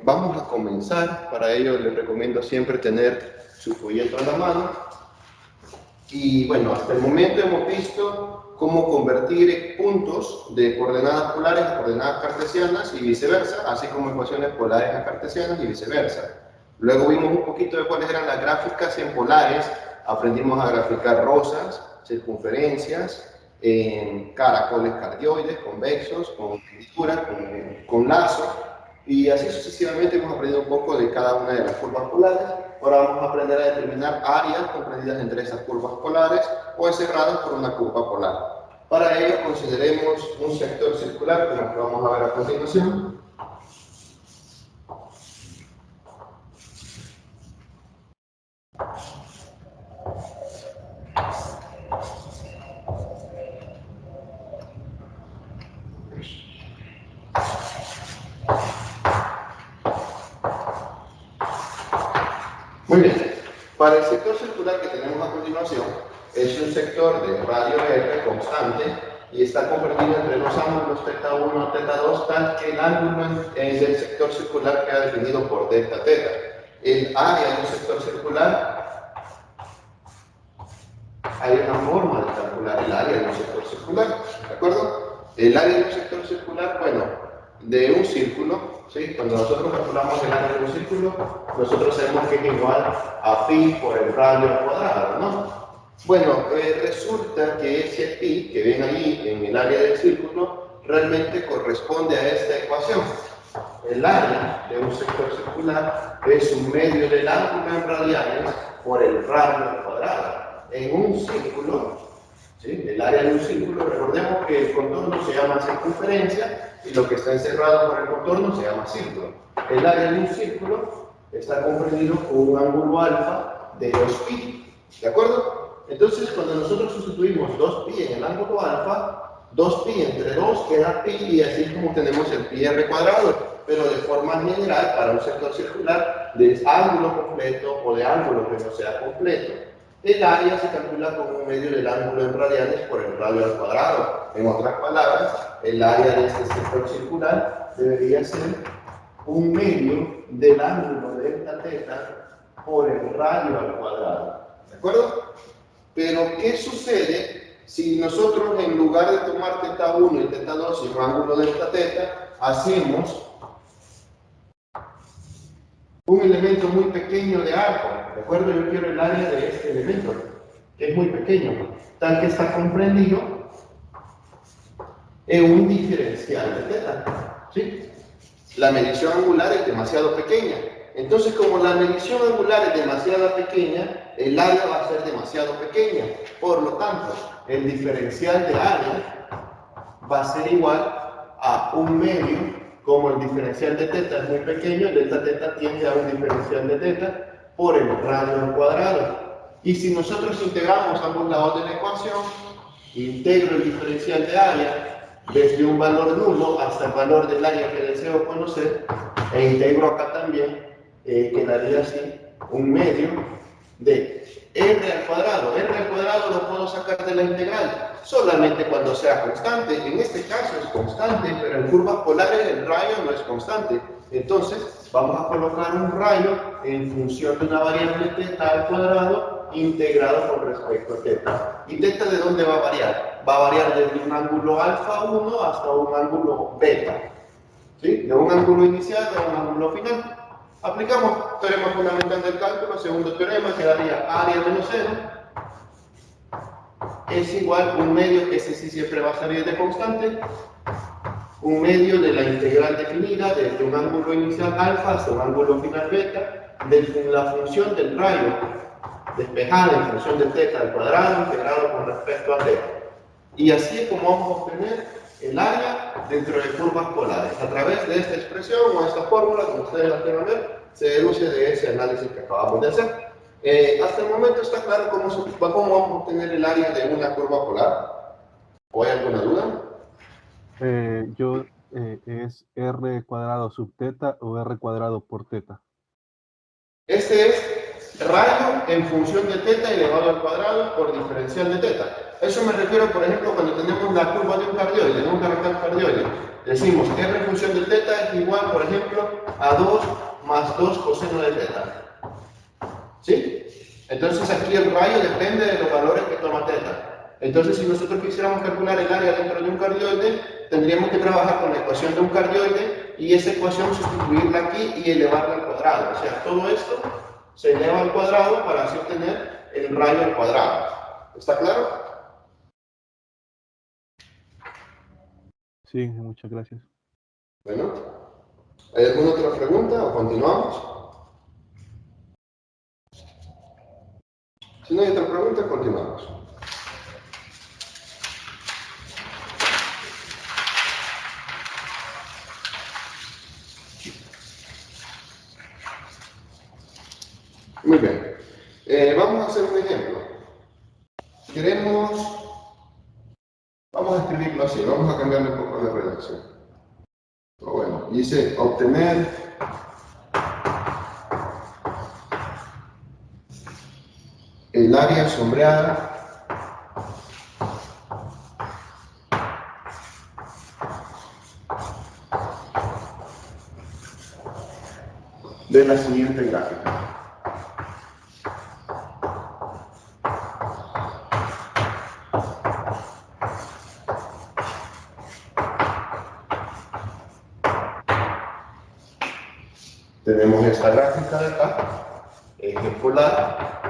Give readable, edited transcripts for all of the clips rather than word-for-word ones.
Vamos a comenzar. Para ello les recomiendo siempre tener su folleto a la mano. Y bueno, hasta el momento hemos visto cómo convertir puntos de coordenadas polares a coordenadas cartesianas y viceversa, así como ecuaciones polares a cartesianas y viceversa. Luego vimos un poquito de cuáles eran las gráficas en polares. Aprendimos a graficar rosas, circunferencias, caracoles cardioides, convexos, con hendidura, con lazo, y así sucesivamente hemos aprendido un poco de cada una de las curvas polares. Ahora vamos a aprender a determinar áreas comprendidas entre esas curvas polares o encerradas por una curva polar. Para ello consideremos un sector circular como el que vamos a ver a continuación. Muy bien, para el sector circular que tenemos a continuación, es un sector de radio R constante y está comprendido entre los ángulos θ1 y θ2, tal que el ángulo del sector circular queda definido por delta θ. El área de un sector circular, hay una forma de calcular el área de un sector circular, ¿de acuerdo? El área de un sector circular, bueno, de un círculo, ¿sí? Cuando nosotros calculamos el área de un círculo, nosotros sabemos que es igual a pi por el radio al cuadrado, ¿no? Bueno, resulta que ese pi que ven ahí en el área del círculo realmente corresponde a esta ecuación. El área de un sector circular es un medio del ángulo en radianes por el radio al cuadrado. En un círculo, ¿sí? El área de un círculo, recordemos que el contorno se llama circunferencia y lo que está encerrado por el contorno se llama círculo. El área de un círculo está comprendido con un ángulo alfa de 2pi, ¿de acuerdo? Entonces, cuando nosotros sustituimos 2pi en el ángulo alfa, 2pi entre 2 queda pi y así es como tenemos el pi r cuadrado, pero de forma general, para un sector circular, de ángulo completo o de ángulo que no sea completo, el área se calcula como un medio del ángulo en radianes por el radio al cuadrado. En otras palabras, el área de este sector circular debería ser un medio del ángulo delta θ por el radio al cuadrado. ¿De acuerdo? Pero, ¿qué sucede si nosotros, en lugar de tomar θ1 y θ2 y un ángulo delta θ, hacemos un elemento muy pequeño de alfa? ¿De acuerdo? Yo quiero el área de este elemento, que es muy pequeño, tal que está comprendido en un diferencial de θ. ¿Sí? La medición angular es demasiado pequeña. Entonces, como la medición angular es demasiado pequeña, el área va a ser demasiado pequeña. Por lo tanto, el diferencial de área va a ser igual a un medio, como el diferencial de θ es muy pequeño, el delta θ tiende a un diferencial de θ por el radio al cuadrado. Y si nosotros integramos ambos lados de la ecuación, integro el diferencial de área desde un valor nulo hasta el valor del área que deseo conocer, e integro acá también, quedaría así, un medio de r al cuadrado. R al cuadrado lo puedo sacar de la integral solamente cuando sea constante. En este caso es constante, pero en curvas polares el rayo no es constante. Entonces vamos a colocar un rayo en función de una variable θ al cuadrado integrado con respecto a θ. ¿Y θ de dónde va a variar? Va a variar desde un ángulo alfa 1 hasta un ángulo beta. ¿Sí? De un ángulo inicial a un ángulo final. Aplicamos teorema fundamental del cálculo, segundo teorema, quedaría área menos 0 es igual a un medio, que ese sí siempre va a salir de constante, un medio de la integral definida desde un ángulo inicial alfa hasta un ángulo final beta, de la función del rayo despejada en función de θ al cuadrado integrado con respecto a θ. Y así es como vamos a obtener el área dentro de curvas polares. A través de esta expresión o esta fórmula, como ustedes la quieran ver, se deduce de ese análisis que acabamos de hacer. Hasta el momento está claro cómo vamos a obtener el área de una curva polar. ¿O hay alguna duda? Es r cuadrado sub θ o r cuadrado por θ. Este es rayo en función de teta elevado al cuadrado por diferencial de teta. Eso me refiero, por ejemplo, cuando tenemos la curva de un cardioide, de un caracol cardioide. Decimos que R en función de teta es igual, por ejemplo, a 2 más 2 coseno de teta. ¿Sí? Entonces aquí el rayo depende de los valores que toma teta. Entonces si nosotros quisiéramos calcular el área dentro de un cardioide, tendríamos que trabajar con la ecuación de un cardioide y esa ecuación sustituirla aquí y elevarla al cuadrado. O sea, todo esto se eleva al cuadrado para así obtener el rayo al cuadrado. ¿Está claro? Sí, muchas gracias. Bueno, ¿hay alguna otra pregunta o continuamos? Si no hay otra pregunta, continuamos. Muy bien. Vamos a hacer un ejemplo. Vamos a escribirlo así, vamos a cambiarle un poco la redacción. Bueno, dice obtener el área sombreada de la siguiente gráfica. Tenemos esta gráfica de acá, eje polar,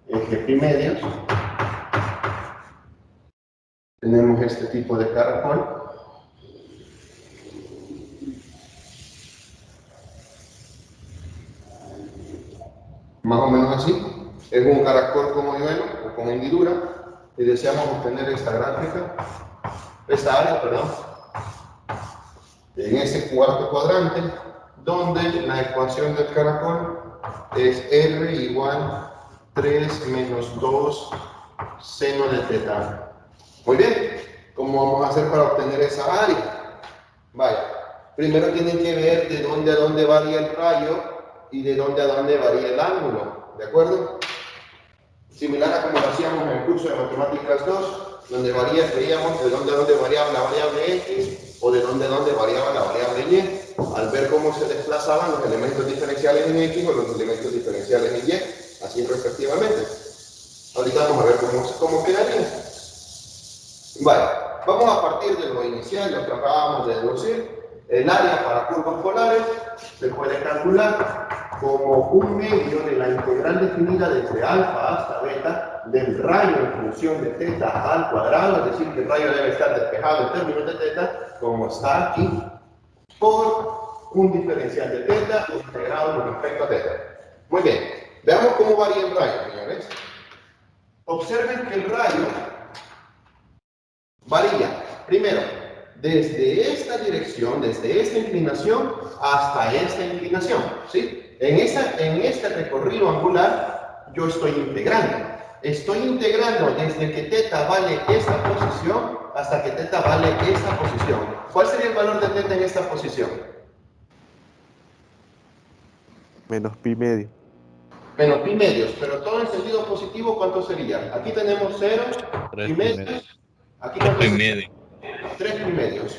eje epimedios. Tenemos este tipo de caracol. Más o menos así. Es un caracol con hoyuelo o con hendidura. Y deseamos obtener esta gráfica, esta área, perdón, en ese cuarto cuadrante, donde la ecuación del caracol es R igual 3 menos 2 seno de teta. Muy bien, ¿cómo vamos a hacer para obtener esa área? Vaya, primero tienen que ver de dónde a dónde varía el rayo y de dónde a dónde varía el ángulo, ¿de acuerdo? Similar a como lo hacíamos en el curso de Matemáticas 2, donde veíamos de dónde a dónde variaba la variable X o de dónde a dónde variaba la variable Y, al ver cómo se desplazaban los elementos diferenciales en X o los elementos diferenciales en Y, así respectivamente. Ahorita vamos a ver cómo quedaría. Vale, vamos a partir de lo inicial, lo que acabamos de deducir. El área para curvas polares se puede calcular como un medio de la integral definida desde alfa hasta beta del rayo en función de teta al cuadrado, es decir, que el rayo debe estar despejado en términos de teta, como está aquí, por un diferencial de teta integrado con respecto a teta. Muy bien, veamos cómo varía el rayo, señores. Observen que el rayo varía, primero, desde esta dirección, desde esta inclinación, hasta esta inclinación, ¿sí? En este recorrido angular, yo estoy integrando. Estoy integrando desde que teta vale esta posición hasta que teta vale esta posición. ¿Cuál sería el valor de teta en esta posición? Menos pi medio. Menos pi medios, pero todo en sentido positivo, ¿cuánto sería? Aquí tenemos 0, pi medios. Aquí ¿cuánto sería? 3 pi medios.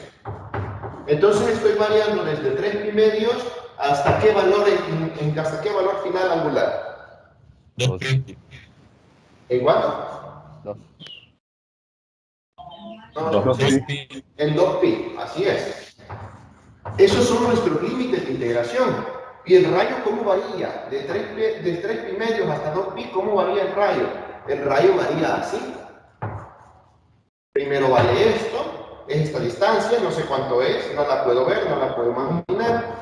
Entonces estoy variando desde 3 pi medios hasta qué valor, hasta qué valor final angular. 2 pi. ¿En cuánto? 2. No, 2 pi. pi. En 2 pi, así es. Esos son nuestros límites de integración. ¿Y el rayo cómo varía? De 3 pi medios hasta 2 pi, ¿cómo varía el rayo? El rayo varía así. Primero vale esto, es esta distancia, no sé cuánto es, no la puedo ver, no la puedo imaginar.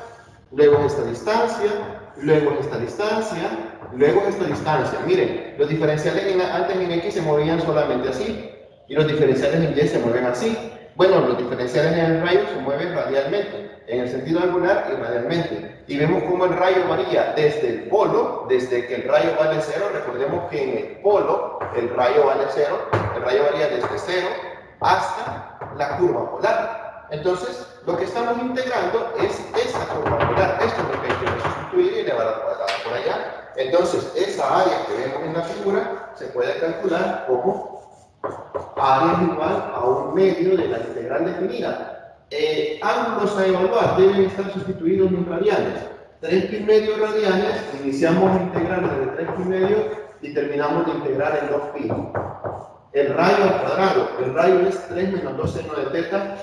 Luego es esta distancia, luego es esta distancia, luego es esta distancia. Miren, los diferenciales antes en X se movían solamente así, y los diferenciales en Y se mueven así. Bueno, los diferenciales en el rayo se mueven radialmente, en el sentido angular y radialmente. Y vemos cómo el rayo varía desde el polo, desde que el rayo vale 0, recordemos que en el polo el rayo vale 0, el rayo varía desde 0 hasta la curva polar. Entonces, lo que estamos integrando es esta curva polar. Esto es lo que hay que sustituir y elevar al cuadrado. Entonces, esa área que vemos en la figura se puede calcular como área igual a 1/2 de la integral definida. Ángulos a evaluar deben estar sustituidos en radianes. 3π radianes, iniciamos integrando de 3π y terminamos de integrar en 2π. El rayo al cuadrado, el rayo es 3 menos 2 seno de teta.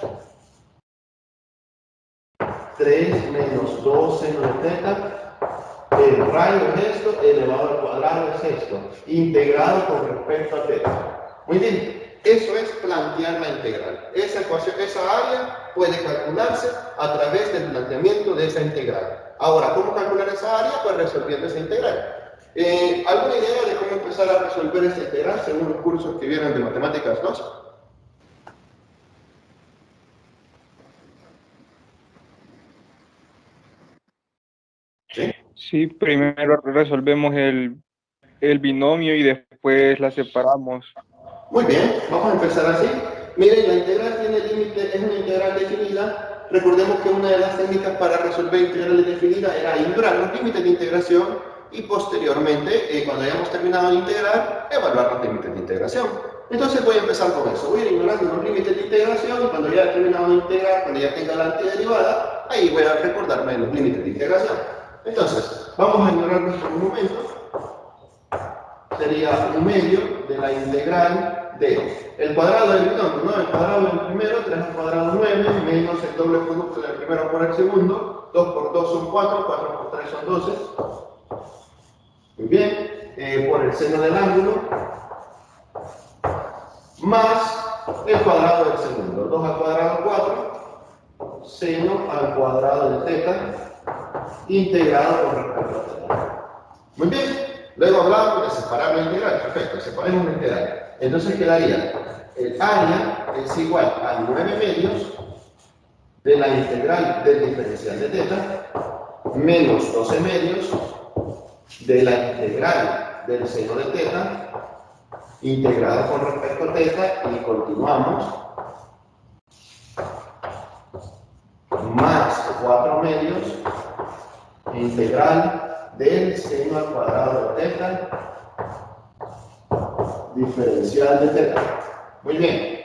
3 menos 2 seno de teta. El rayo es esto, elevado al cuadrado es esto, integrado con respecto a teta. Muy bien, eso es plantear la integral. Esa ecuación, esa área puede calcularse a través del planteamiento de esa integral. Ahora, ¿cómo calcular esa área? Pues resolviendo esa integral. ¿Alguna idea de cómo empezar a resolver esta integral según los cursos que vieron de Matemáticas 2? ¿Sí? Sí, primero resolvemos el binomio y después la separamos. Muy bien, vamos a empezar así. Miren, la integral tiene límite, es una integral definida. Recordemos que una de las técnicas para resolver integrales definidas era ignorar los límites de integración y posteriormente, cuando hayamos terminado de integrar, evaluar los límites de integración. Entonces voy a empezar con eso. Voy a ir ignorando los límites de integración y cuando ya haya terminado de integrar, cuando ya tenga la antiderivada, ahí voy a recordarme de los límites de integración. Entonces, vamos a ignorarlos por un momento. Sería 1/2 de la integral de el cuadrado del binomio, ¿no? El cuadrado del primero, 3 al cuadrado 9, menos el doble producto del primero por el segundo, 2 por 2 son 4, 4 por 3 son 12. Muy bien, por el seno del ángulo, más el cuadrado del segundo, 2 al cuadrado 4, seno al cuadrado de teta, integrado con respecto a teta. Muy bien. Luego hablamos de separar la integral. Perfecto, separemos la integral. Entonces quedaría el área es igual a 9/2 de la integral del diferencial de teta menos 12/2 de la integral del seno de teta integrado con respecto a teta y continuamos más 4/2 integral del seno al cuadrado de teta diferencial de teta. Muy bien,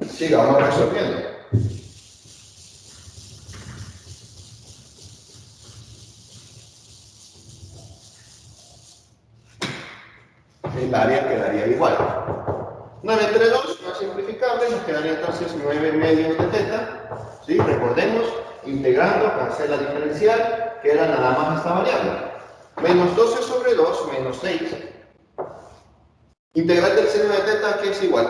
sigamos resolviendo. El área quedaría igual. 9 entre 2 no es simplificable, nos quedaría entonces 9/2 de teta. ¿Sí? Recordemos, integrando, cancela diferencial, queda nada más esta variable. Menos 12 sobre 2, menos 6. Integral del seno de teta, ¿qué es igual?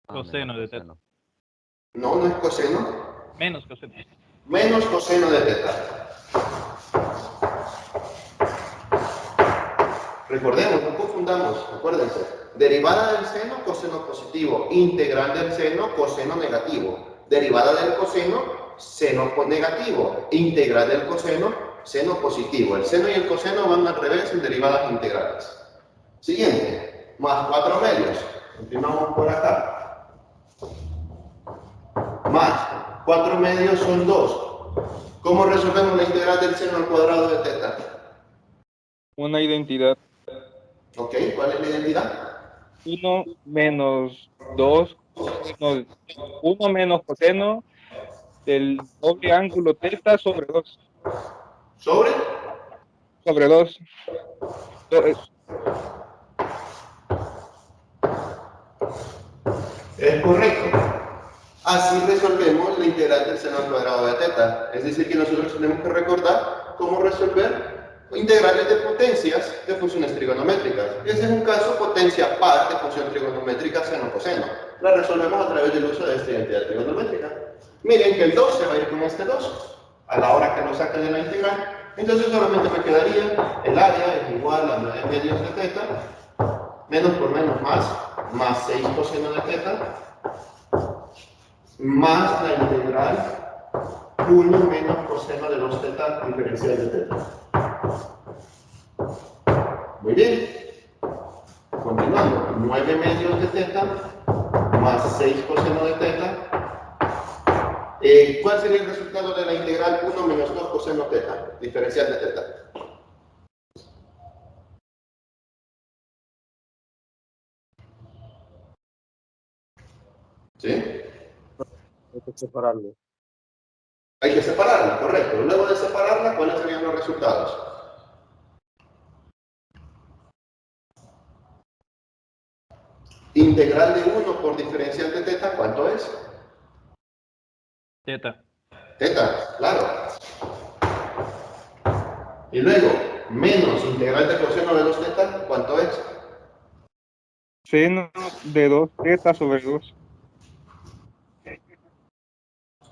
Coseno de teta. No, no es coseno. Menos coseno. Menos coseno de teta. Recordemos, no confundamos, acuérdense. Derivada del seno, coseno positivo. Integral del seno, coseno negativo. Derivada del coseno, seno negativo. Integral del coseno, seno positivo. El seno y el coseno van al revés en derivadas integrales. Siguiente, más 4/2. Continuamos por acá. Más 4/2 son 2. ¿Cómo resolvemos la integral del seno al cuadrado de teta? Una identidad. ¿Ok? ¿Cuál es la identidad? 1 menos 2, 1 menos coseno del doble ángulo teta sobre 2. ¿Sobre? Sobre 2. Es correcto. Así resolvemos la integral del seno al cuadrado de teta. Es decir, que nosotros tenemos que recordar cómo resolver integrales de potencias de funciones trigonométricas. Ese es un caso potencia par de función trigonométrica seno-coseno. La resolvemos a través del uso de esta identidad trigonométrica. Miren que el 2 se va a ir con este 2 a la hora que lo saquen de la integral. Entonces solamente me quedaría el área es igual a 9/2 de teta menos por menos más 6 coseno de teta más la integral 1 menos coseno de 2 teta diferencial de teta. Muy bien. Continuando. 9/2 de teta más 6 coseno de teta ¿Cuál sería el resultado de la integral 1 menos 2 coseno teta? Diferencial de teta. ¿Sí? Hay que separarlo. Hay que separarla, correcto. Luego de separarla, ¿cuáles serían los resultados? Integral de 1 por diferencial de teta, ¿cuánto es? Teta. Teta, claro. Y luego, menos integral de coseno de 2 teta, ¿cuánto es? Seno de 2 teta sobre 2.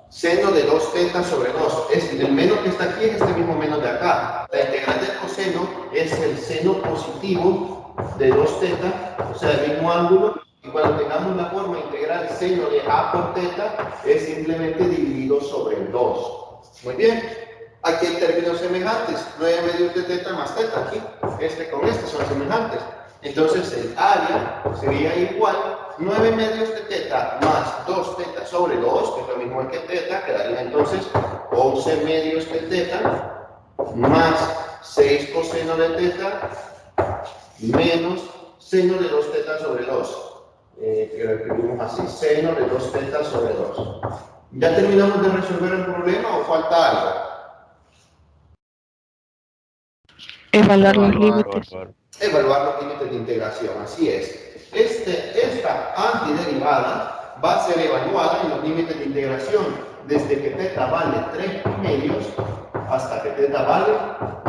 Seno de 2 teta sobre 2. El menos que está aquí es este mismo menos de acá. La integral del coseno es el seno positivo de 2 teta, o sea, el mismo ángulo. Y cuando tengamos la forma integral seno de a por teta, es simplemente dividido sobre el 2. Muy bien. Aquí hay términos semejantes. 9 medios de teta más teta. Aquí, este con este son semejantes. Entonces, el área sería igual 9 medios de teta más 2 teta sobre 2, que es lo mismo que teta, quedaría entonces 11 medios de teta más 6 coseno de teta menos seno de 2 teta sobre 2. Que lo escribimos así, seno de 2 teta sobre 2. ¿Ya terminamos de resolver el problema o falta algo? Evaluar los límites. Evaluar los límites de integración, así es. Esta antiderivada va a ser evaluada en los límites de integración desde que teta vale 3 pi medios hasta que teta vale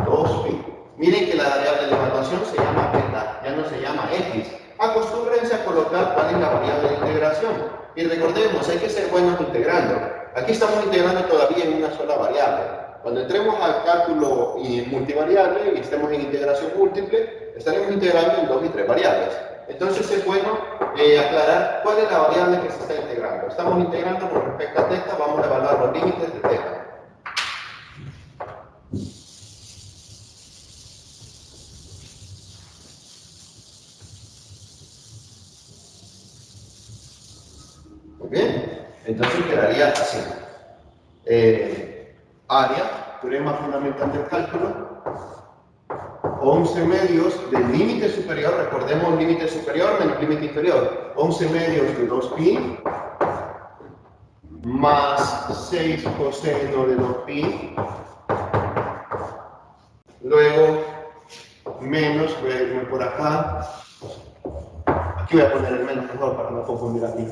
2 pi. Miren que la variable de evaluación se llama teta, ya no se llama x. Acostúmbrense a colocar cuál es la variable de integración. Y recordemos, hay que ser buenos integrando. Aquí estamos integrando todavía en una sola variable. Cuando entremos al cálculo multivariable y estemos en integración múltiple, estaremos integrando en 2 y 3 variables. Entonces es bueno aclarar cuál es la variable que se está integrando. Estamos integrando con respecto a teta, vamos a evaluar los límites de teta. Muy bien, entonces quedaría así. Área, teorema fundamental del cálculo, 11 medios del límite superior, recordemos límite superior menos límite inferior, 11 medios de 2pi más 6 coseno de 2pi, luego menos, voy a irme por acá, aquí voy a poner el menos mejor para no confundir aquí,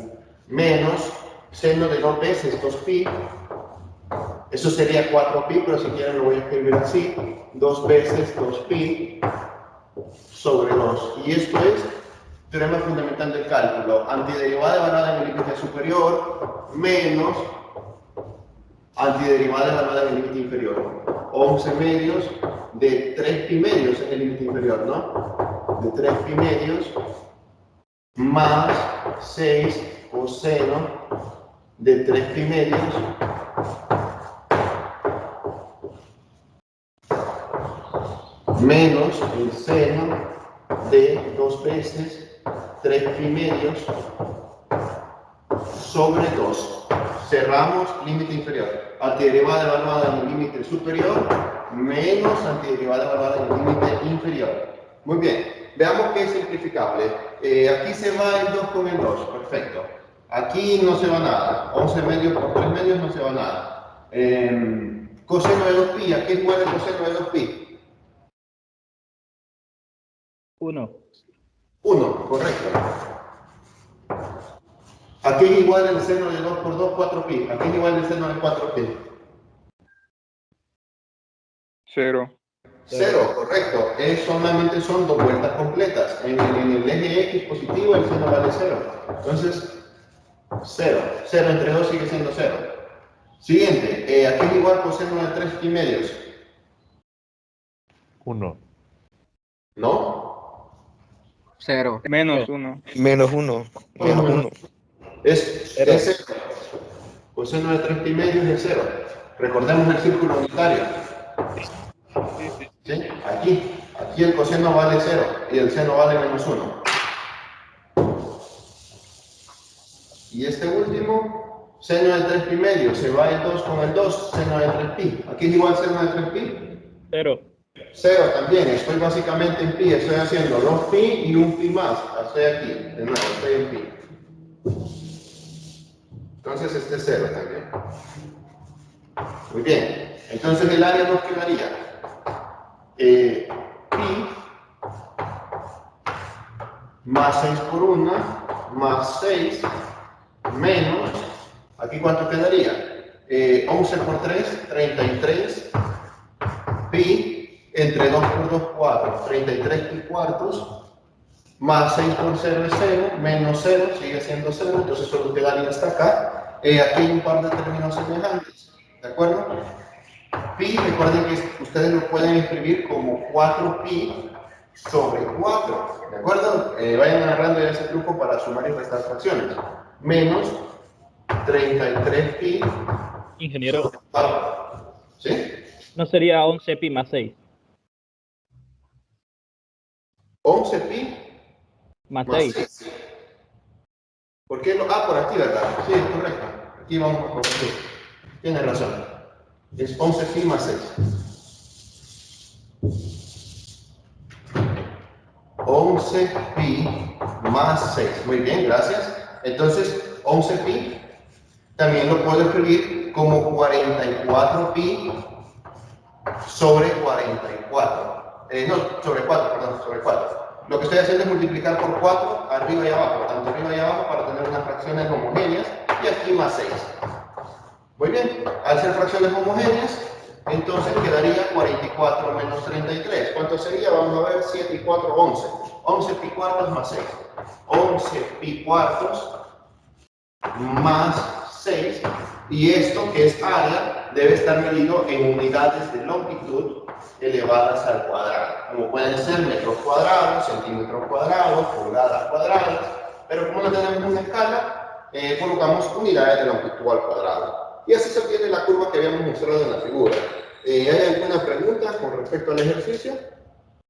menos seno de 2 veces 2pi, eso sería 4pi, pero si quieren lo voy a escribir así, 2 veces 2pi sobre 2. Y esto es teorema fundamental del cálculo. Antiderivada evaluada en el límite superior menos antiderivada evaluada en el límite inferior. 11 medios de 3 pi medios es el límite inferior, ¿no? De 3 pi medios más 6 coseno de 3 pi medios menos el seno de 2 veces 3 pi medios sobre 2. Cerramos límite inferior. Antiderivada evaluada en el límite superior menos antiderivada evaluada en el límite inferior. Muy bien. Veamos qué es simplificable. Aquí se va el 2 con el 2. Perfecto. Aquí no se va nada. 11 medios por 3 medios no se va nada. Coseno de 2pi. ¿A qué es igual el coseno de 2pi? 1. 1, correcto. Aquí es igual el seno de 2 por 2, 4pi. Aquí es igual el seno de 4pi. 0. 0, correcto. Solamente son 2 vueltas completas. En el eje X positivo el seno vale 0. Entonces, 0. 0 entre 2 sigue siendo 0. Siguiente. Aquí es igual coseno de 3 pi medios. 1. ¿No? 0. Menos 1. Menos 1. Menos 1. Es 0. Coseno de 3 pi medios es 0. Recordemos el círculo unitario. ¿Sí? Aquí el coseno vale 0 y el seno vale menos 1. Y este último Seno de 3 pi medio, se va el 2 con el 2, seno de 3 pi. ¿Aquí es igual seno de 3 pi? 0. 0 también, estoy básicamente en pi, estoy haciendo 2 pi y un pi más. Estoy aquí, de nuevo, estoy en pi. Entonces este es 0 también. Muy bien, entonces el área nos quedaría pi más 6 por 1 más 6 menos, ¿aquí cuánto quedaría? 11 por 3, 33 pi, entre 2 por 2, 4, 33 pi cuartos, más 6 por 0 es 0, menos 0, sigue siendo 0, entonces solo quedaría hasta acá. Aquí hay un par de términos semejantes, ¿de acuerdo? Pi, recuerden que ustedes lo pueden escribir como 4 pi sobre 4, ¿de acuerdo? Vayan agarrando ya ese truco para sumar y restar fracciones. Menos 33 pi Ingeniero, sobre 4. ¿Sí? ¿no sería 11 pi más 6? 11 pi Más más 6. 6. ¿Por qué no? Ah, por aquí, ¿verdad? Sí, es correcto. Aquí vamos a corregir. Tienes razón. Es 11 pi más 6. 11 pi más 6. Muy bien, gracias. Entonces, 11 pi también lo puedo escribir como 44 pi sobre 44. No, sobre 4, perdón, sobre 4. Lo que estoy haciendo es multiplicar por 4 arriba y abajo, tanto arriba y abajo para tener unas fracciones homogéneas y aquí más 6. Muy bien, al ser fracciones homogéneas, entonces quedaría 44 menos 33. ¿Cuánto sería? Vamos a ver, 7 y 4, 11. 11 pi cuartos más 6. 11 pi cuartos más 6. Y esto, que es área, debe estar medido en unidades de longitud elevadas al cuadrado. Como pueden ser metros cuadrados, centímetros cuadrados, pulgadas cuadradas. Pero como no tenemos una escala, colocamos unidades de longitud al cuadrado. Y así se obtiene la curva que habíamos mostrado en la figura. ¿Hay alguna pregunta con respecto al ejercicio?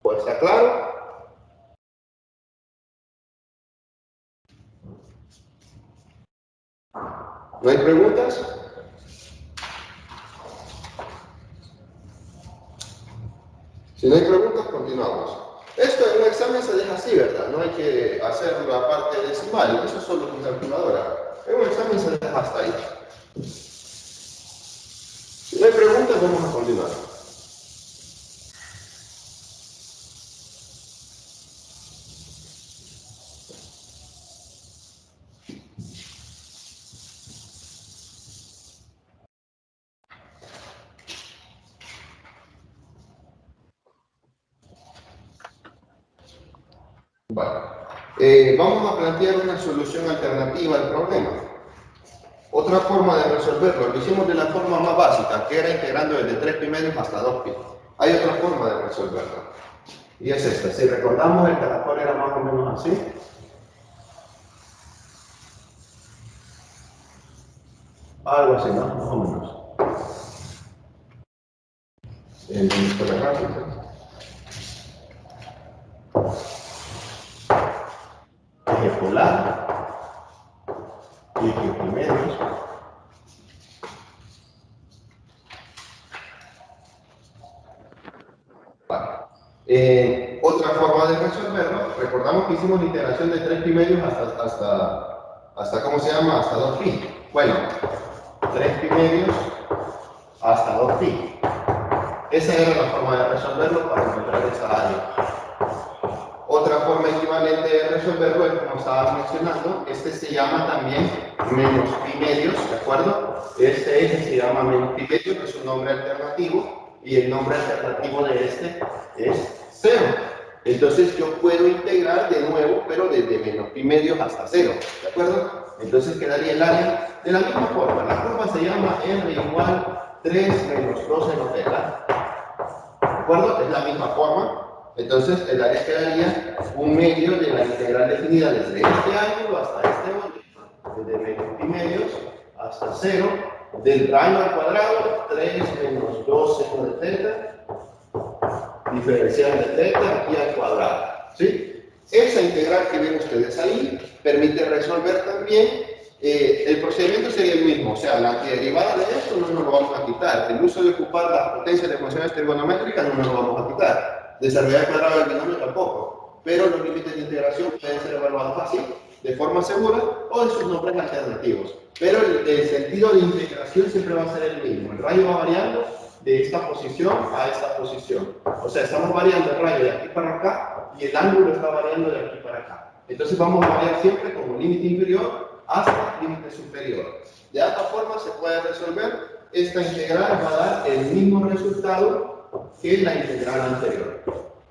Pues está claro. ¿No hay preguntas? Si no hay preguntas, continuamos. Esto en un examen se deja así, ¿verdad? No hay que hacer la parte decimal, eso es solo con calculadora. En un examen se deja hasta ahí. Si no hay preguntas, vamos a continuar. Vale. Vamos a plantear una solución alternativa al problema. Otra forma de resolverlo, lo hicimos de la forma más básica, que era integrando desde 3 pi medios hasta 2 pi. Hay otra forma de resolverlo. Y es esta. Si recordamos, el caracol era más o menos así. Algo así, ¿no? Más o menos. Eje polar y eje pi medios. Vale. Otra forma de resolverlo, recordamos que hicimos la integración de 3 pi medios hasta ¿cómo se llama? Hasta 2 pi. Bueno, 3 pi medios hasta 2 pi. Esa era la forma de resolverlo para encontrar esa área. Otra forma equivalente de resolverlo es como estaba mencionando, este se llama también menos pi medios, ¿de acuerdo? Este eje se llama menos pi medios, que es un nombre alternativo, y el nombre alternativo de este es 0. Entonces yo puedo integrar de nuevo, pero desde menos pi medios hasta 0, ¿de acuerdo? Entonces quedaría el área de la misma forma. La curva se llama r igual 3 menos 2 en theta, ¿de acuerdo? Es la misma forma. Entonces el área quedaría un medio de la integral definida desde este ángulo hasta este ángulo, desde menos pi medios hasta 0, del rayo al cuadrado, 3 menos 2 seno de theta, diferencial de theta aquí al cuadrado, ¿sí? Esa integral que ven ustedes ahí permite resolver también El procedimiento sería el mismo, o sea, la antiderivada de esto no nos lo vamos a quitar. El uso de ocupar las potencias de funciones trigonométricas no nos lo vamos a quitar. Desarrollar el cuadrado del binomio tampoco. Pero los límites de integración pueden ser evaluados fácil, de forma segura, o de sus nombres alternativos. Pero el sentido de integración siempre va a ser el mismo. El rayo va variando de esta posición a esta posición. O sea, estamos variando el rayo de aquí para acá y el ángulo está variando de aquí para acá. Entonces vamos a variar siempre como límite inferior hasta límite superior. De esta forma se puede resolver. Esta integral va a dar el mismo resultado que la integral anterior.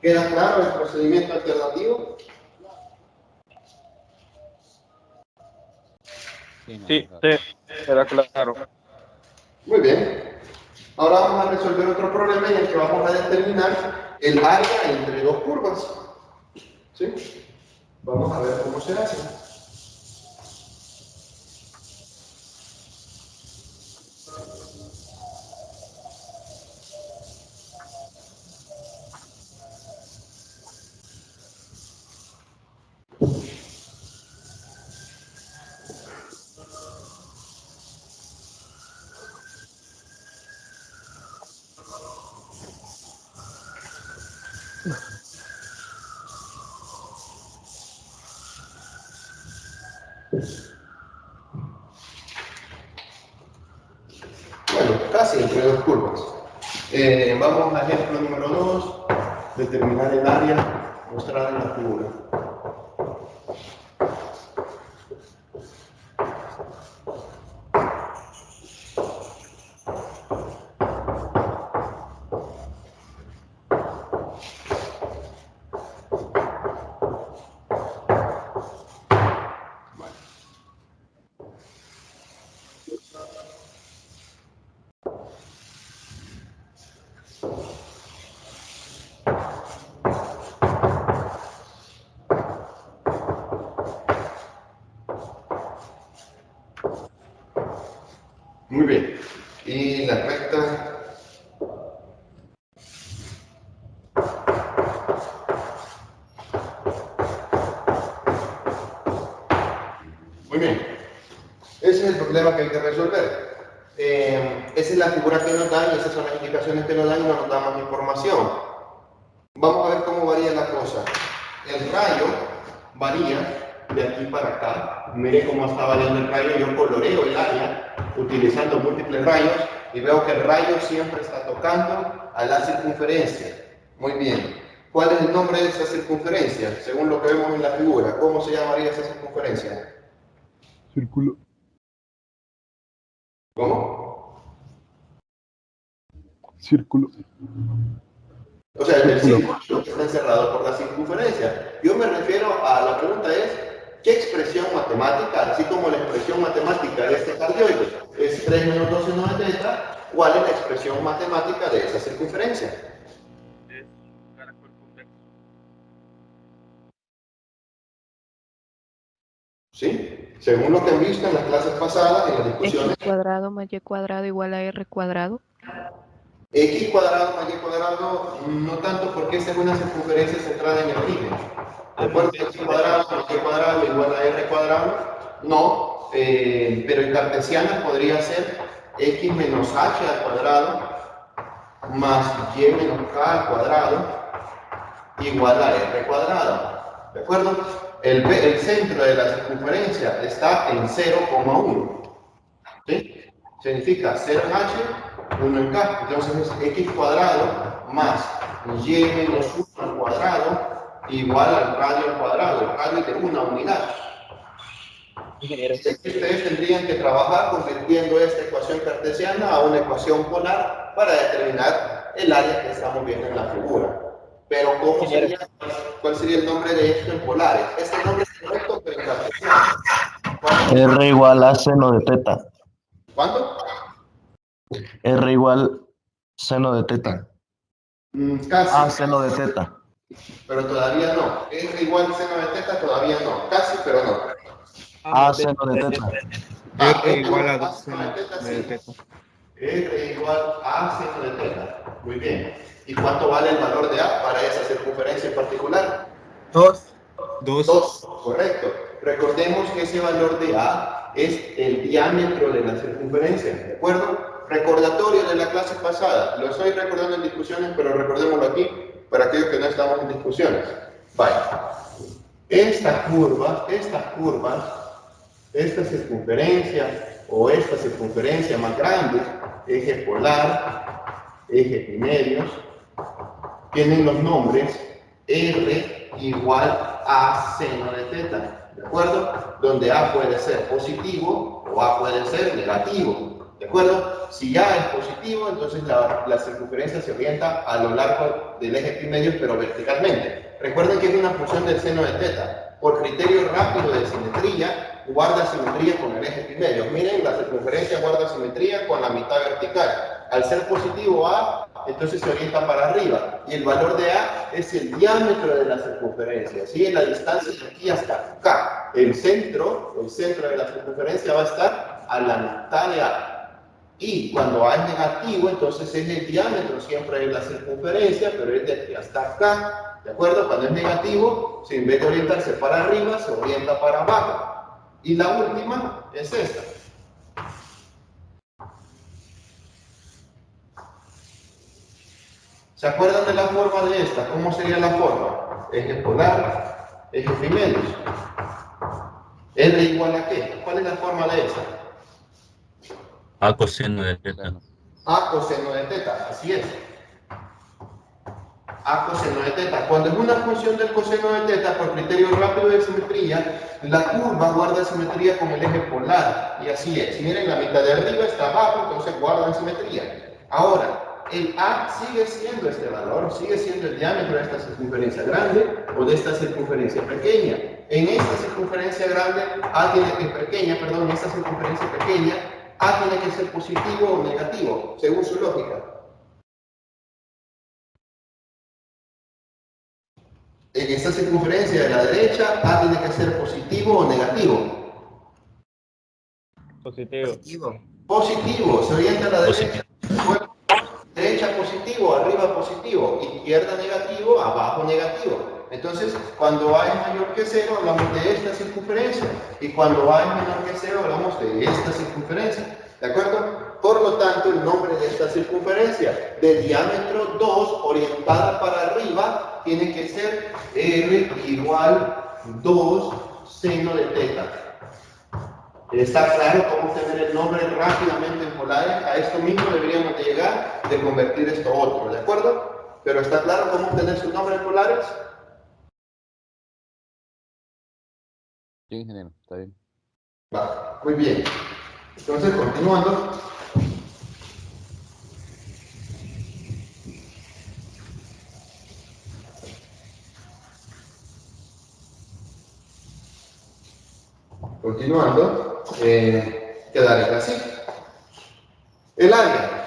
¿Queda claro el procedimiento alternativo? Sí, queda claro. Muy bien. Ahora vamos a resolver otro problema en el que vamos a determinar el área entre dos curvas. ¿Sí? Vamos a ver cómo se hace. Bueno, casi entre dos curvas. Vamos al ejemplo número 2, determinar el área mostrada en la figura. Muy bien. Y la recta. Muy bien. Ese es el problema que hay que resolver. Esa es la figura que nos dan y esas son las indicaciones que nos dan y no nos dan más información. Vamos a ver cómo varía la cosa. El rayo varía de aquí para acá. Mire cómo está variando el rayo. Yo coloreo el área utilizando múltiples rayos y veo que el rayo siempre está tocando a la circunferencia. Muy bien. ¿Cuál es el nombre de esa circunferencia? Según lo que vemos en la figura. ¿Cómo se llamaría esa circunferencia? Círculo. ¿Cómo? Círculo. O sea, el círculo está encerrado por la circunferencia. Yo me refiero a la pregunta es, ¿qué expresión matemática, así como la expresión matemática de este cardioide es 3 menos 12 no de teta, cuál es la expresión matemática de esa circunferencia? ¿Sí? Según lo que han visto en las clases pasadas, en las discusiones, X cuadrado más Y cuadrado igual a R cuadrado. X cuadrado más Y cuadrado, no tanto porque esta es una circunferencia centrada en el origen. ¿De acuerdo? X cuadrado más Y cuadrado igual a R cuadrado, no, pero en cartesiana podría ser X menos H al cuadrado más Y menos K al cuadrado igual a R cuadrado. ¿De acuerdo? El centro de la circunferencia está en 0,1. ¿Sí? Significa 0 en H, 1 en K. Entonces es X cuadrado más Y menos 1 al cuadrado igual al radio al cuadrado. El radio de una unidad. Ustedes tendrían que trabajar convirtiendo esta ecuación cartesiana a una ecuación polar para determinar el área que estamos viendo en la figura. Pero ¿cómo sería? ¿Cuál sería el nombre de esto en polares? Este nombre es correcto, pero en cartesiano. R igual a seno de teta. ¿Cuánto? R igual seno de teta. Casi. A seno de teta. Pero todavía no. R igual seno de teta, todavía no. Casi, pero no. A seno de teta. R igual a 2 seno de teta. R igual a seno de teta. Muy bien. ¿Y cuánto vale el valor de A para esa circunferencia en particular? 2. 2, correcto. Recordemos que ese valor de A es el diámetro de la circunferencia, ¿de acuerdo? Recordatorio de la clase pasada, lo estoy recordando en discusiones, pero recordémoslo aquí para aquellos que no estamos en discusiones. Vaya, esta circunferencia o esta circunferencia más grande, eje polar, eje epimedios, tienen los nombres R igual a seno de teta, ¿de acuerdo? Donde A puede ser positivo o A puede ser negativo, ¿de acuerdo? Si A es positivo, entonces la circunferencia se orienta a lo largo del eje epimedios, pero verticalmente. Recuerden que es una función del seno de teta. Por criterio rápido de simetría, guarda simetría con el eje epimedios. Miren, la circunferencia guarda simetría con la mitad vertical. Al ser positivo A, entonces se orienta para arriba. Y el valor de A es el diámetro de la circunferencia. ¿Sí? La distancia de aquí hasta acá. El centro de la circunferencia va a estar a la mitad de A. Y cuando A es negativo, entonces es el diámetro siempre de la circunferencia, pero es de aquí hasta acá. ¿De acuerdo? Cuando es negativo, si en vez de orientarse para arriba, se orienta para abajo. Y la última es esta. ¿Se acuerdan de la forma de esta? ¿Cómo sería la forma? Eje polar, eje epimedios. ¿R igual a qué? ¿Cuál es la forma de esta? A coseno de teta. A coseno de teta, así es. A coseno de teta. Cuando es una función del coseno de teta, por criterio rápido de simetría, la curva guarda simetría con el eje polar. Y así es. Miren, la mitad de arriba está abajo, entonces guardan simetría. Ahora, el A sigue siendo este valor, sigue siendo el diámetro de esta circunferencia grande o de esta circunferencia pequeña. En esta circunferencia grande, en esta circunferencia pequeña, A tiene que ser positivo o negativo, según su lógica. En esta circunferencia de la derecha, A tiene que ser positivo o negativo. Positivo. Positivo, se orienta a la derecha. Derecha positivo, arriba positivo, izquierda negativo, abajo negativo. Entonces, cuando A es mayor que 0, hablamos de esta circunferencia. Y cuando A es menor que 0, hablamos de esta circunferencia. ¿De acuerdo? Por lo tanto, el nombre de esta circunferencia, de diámetro 2, orientada para arriba, tiene que ser R igual 2 seno de teta. ¿Está claro cómo obtener el nombre rápidamente en polares? A esto mismo deberíamos de llegar, de convertir esto a otro, ¿de acuerdo? Pero ¿está claro cómo obtener su nombre en polares? Sí, ingeniero, está bien. Va, muy bien. Entonces, continuando. Continuando, quedaría así. El área.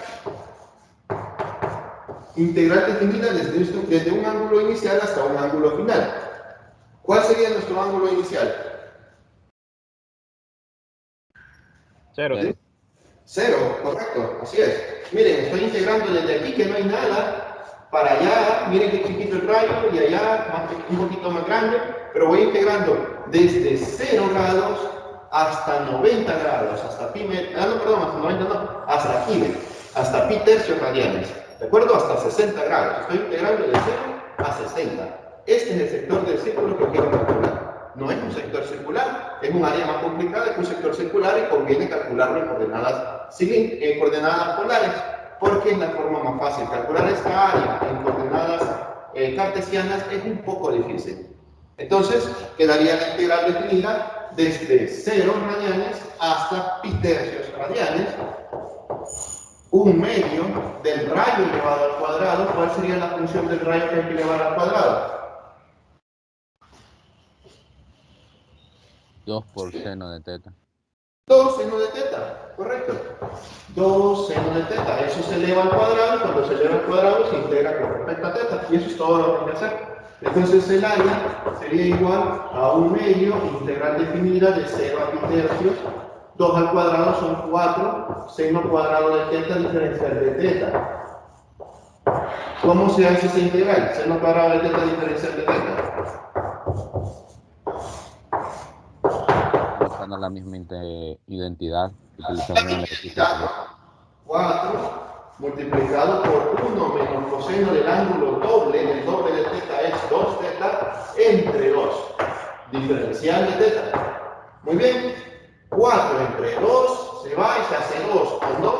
Integral definida desde un ángulo inicial hasta un ángulo final. ¿Cuál sería nuestro ángulo inicial? 0. ¿Sí? 0, correcto, así es. Miren, estoy integrando desde aquí que no hay nada para allá. Miren qué chiquito el rayo y allá un poquito más grande, pero voy integrando desde 0 grados hasta 90 grados, hasta pi, hasta 90 no, hasta pi, hasta pi tercios radianes, ¿de acuerdo? Hasta 60 grados. Estoy integrando de 0 a 60. Este es el sector del círculo que quiero calcular. No es un sector circular, es un área más complicada que un sector circular y conviene calcularlo en coordenadas polares, porque es la forma más fácil. Calcular esta área en coordenadas cartesianas es un poco difícil. Entonces, quedaría la integral definida desde 0 radianes hasta pi tercios radianes, un medio del rayo elevado al cuadrado. ¿Cuál sería la función del rayo que hay que elevar al cuadrado? 2 por seno de teta. 2 seno de teta, correcto. 2 seno de teta, eso se eleva al cuadrado, y cuando se eleva al cuadrado se integra con respecto a teta, y eso es todo lo que hay que hacer. Entonces el área sería igual a un medio, integral definida de 0 a pi tercios, 2 al cuadrado son 4, seno cuadrado de teta diferencial de teta. ¿Cómo se hace esa integral? Seno cuadrado de teta diferencial de teta. utilizando la misma identidad que utilizamos en el ejercicio. 4 multiplicado por 1 menos coseno del ángulo doble, el doble de teta es 2 teta entre 2. Diferencial de teta. Muy bien. 4 entre 2 se va y se hace 2. Con 2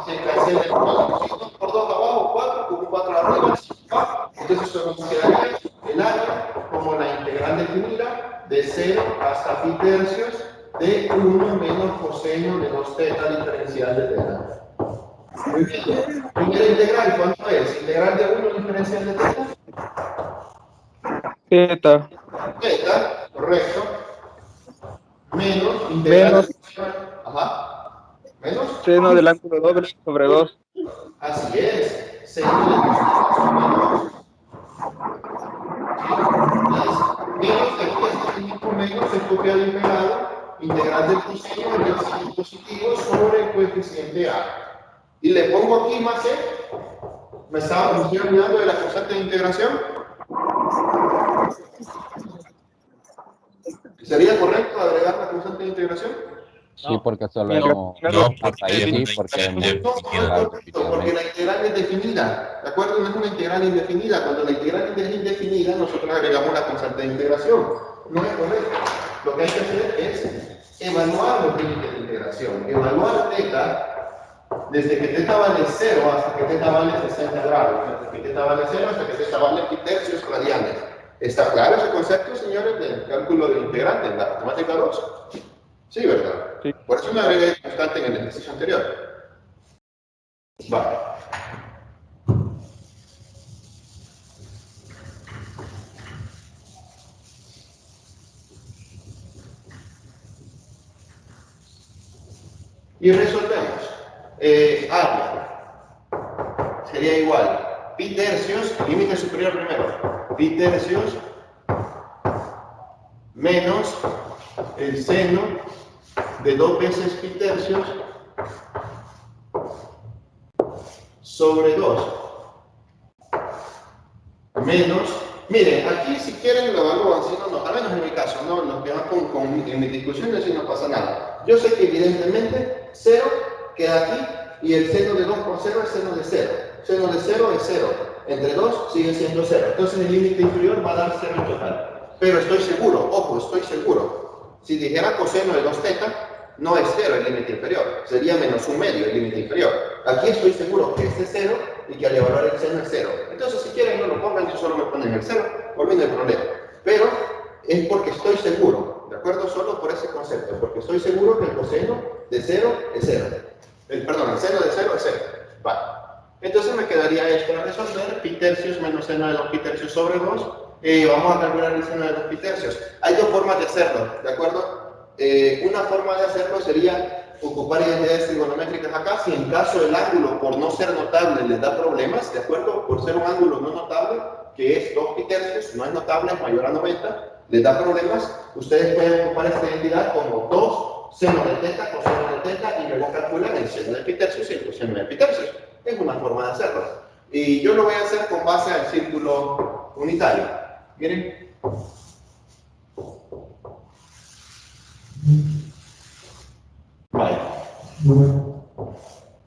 se cancela el 2. 2 por 2 abajo, 4, con 4 arriba, entonces solo nos quedaría el área como la integral definida de 0 hasta pi tercios de 1 menos coseno de 2 teta diferencial de teta. Muy bien. Primera integral, ¿cuánto es? Integral de 1 diferencial de teta. Teta. Teta, correcto. Menos integral. Menos. Ajá. Menos. Seno del ángulo doble sobre 2. Así es. Seno de 2 teta sobre 2. Menos, aquí este mismo menos es copiado y pegado. Integral del coseno del signo positivo sobre el coeficiente A. Y le pongo aquí más C. ¿Me estoy olvidando de la constante de integración? ¿Sería correcto agregar la constante de integración? Sí, porque solo No, hasta ahí sí, porque hemos integrado Porque repetidamente. la integral es definida. ¿De acuerdo? No es una integral indefinida. Cuando la integral es indefinida, nosotros agregamos la constante de integración. No es correcto. Lo que hay que hacer es evaluar los límites de integración. Evaluar teta desde que teta vale 0 hasta que teta vale 60 grados. Desde que teta vale 0 hasta que teta vale pi tercios radianes. ¿Está claro ese concepto, señores, del cálculo de integrante en la matemática 2? Sí, ¿verdad? Sí. Por eso me agregué constante en el ejercicio anterior. Vale. Y resolvemos. Área sería igual. Pi tercios, límite superior primero. Pi tercios menos el seno de 2 veces pi tercios sobre 2 menos, miren, aquí si quieren lo evalúan, si no, al menos en mi caso, no, los que van en mis discusiones y no pasa nada. Yo sé que evidentemente 0 queda aquí y el seno de 2 por 0 es seno de 0. Seno de 0 es 0. Entre 2 sigue siendo 0. Entonces el límite inferior va a dar 0 en total. Pero estoy seguro, ojo, estoy seguro. Si dijera coseno de 2 teta, no es 0 el límite inferior. Sería menos 1 medio el límite inferior. Aquí estoy seguro que este es 0 y que al evaluar el seno es 0. Entonces si quieren no lo pongan, yo solo me ponen el 0. Por mí no hay problema. Pero es porque estoy seguro, ¿de acuerdo? Solo por ese concepto. Porque estoy seguro que el coseno de 0 es 0. Perdón, el seno de 0 es 0. Vale. Entonces me quedaría esto a resolver. Pi tercios menos seno de 2 pi tercios sobre 2. Vamos a calcular el seno de 2 pi tercios. Hay dos formas de hacerlo, ¿de acuerdo? Una forma de hacerlo sería ocupar identidades trigonométricas acá. Si en caso el ángulo, por no ser notable, les da problemas, ¿de acuerdo? Por ser un ángulo no notable, que es 2 pi tercios, no es notable, es mayor a 90, les da problemas, ustedes pueden ocupar esta identidad como 2 seno de teta, coseno de teta, y luego calculan el seno de pi tercios y el coseno de pi tercios. Es una forma de hacerlo. Y yo lo voy a hacer con base al círculo unitario. Miren. Vale.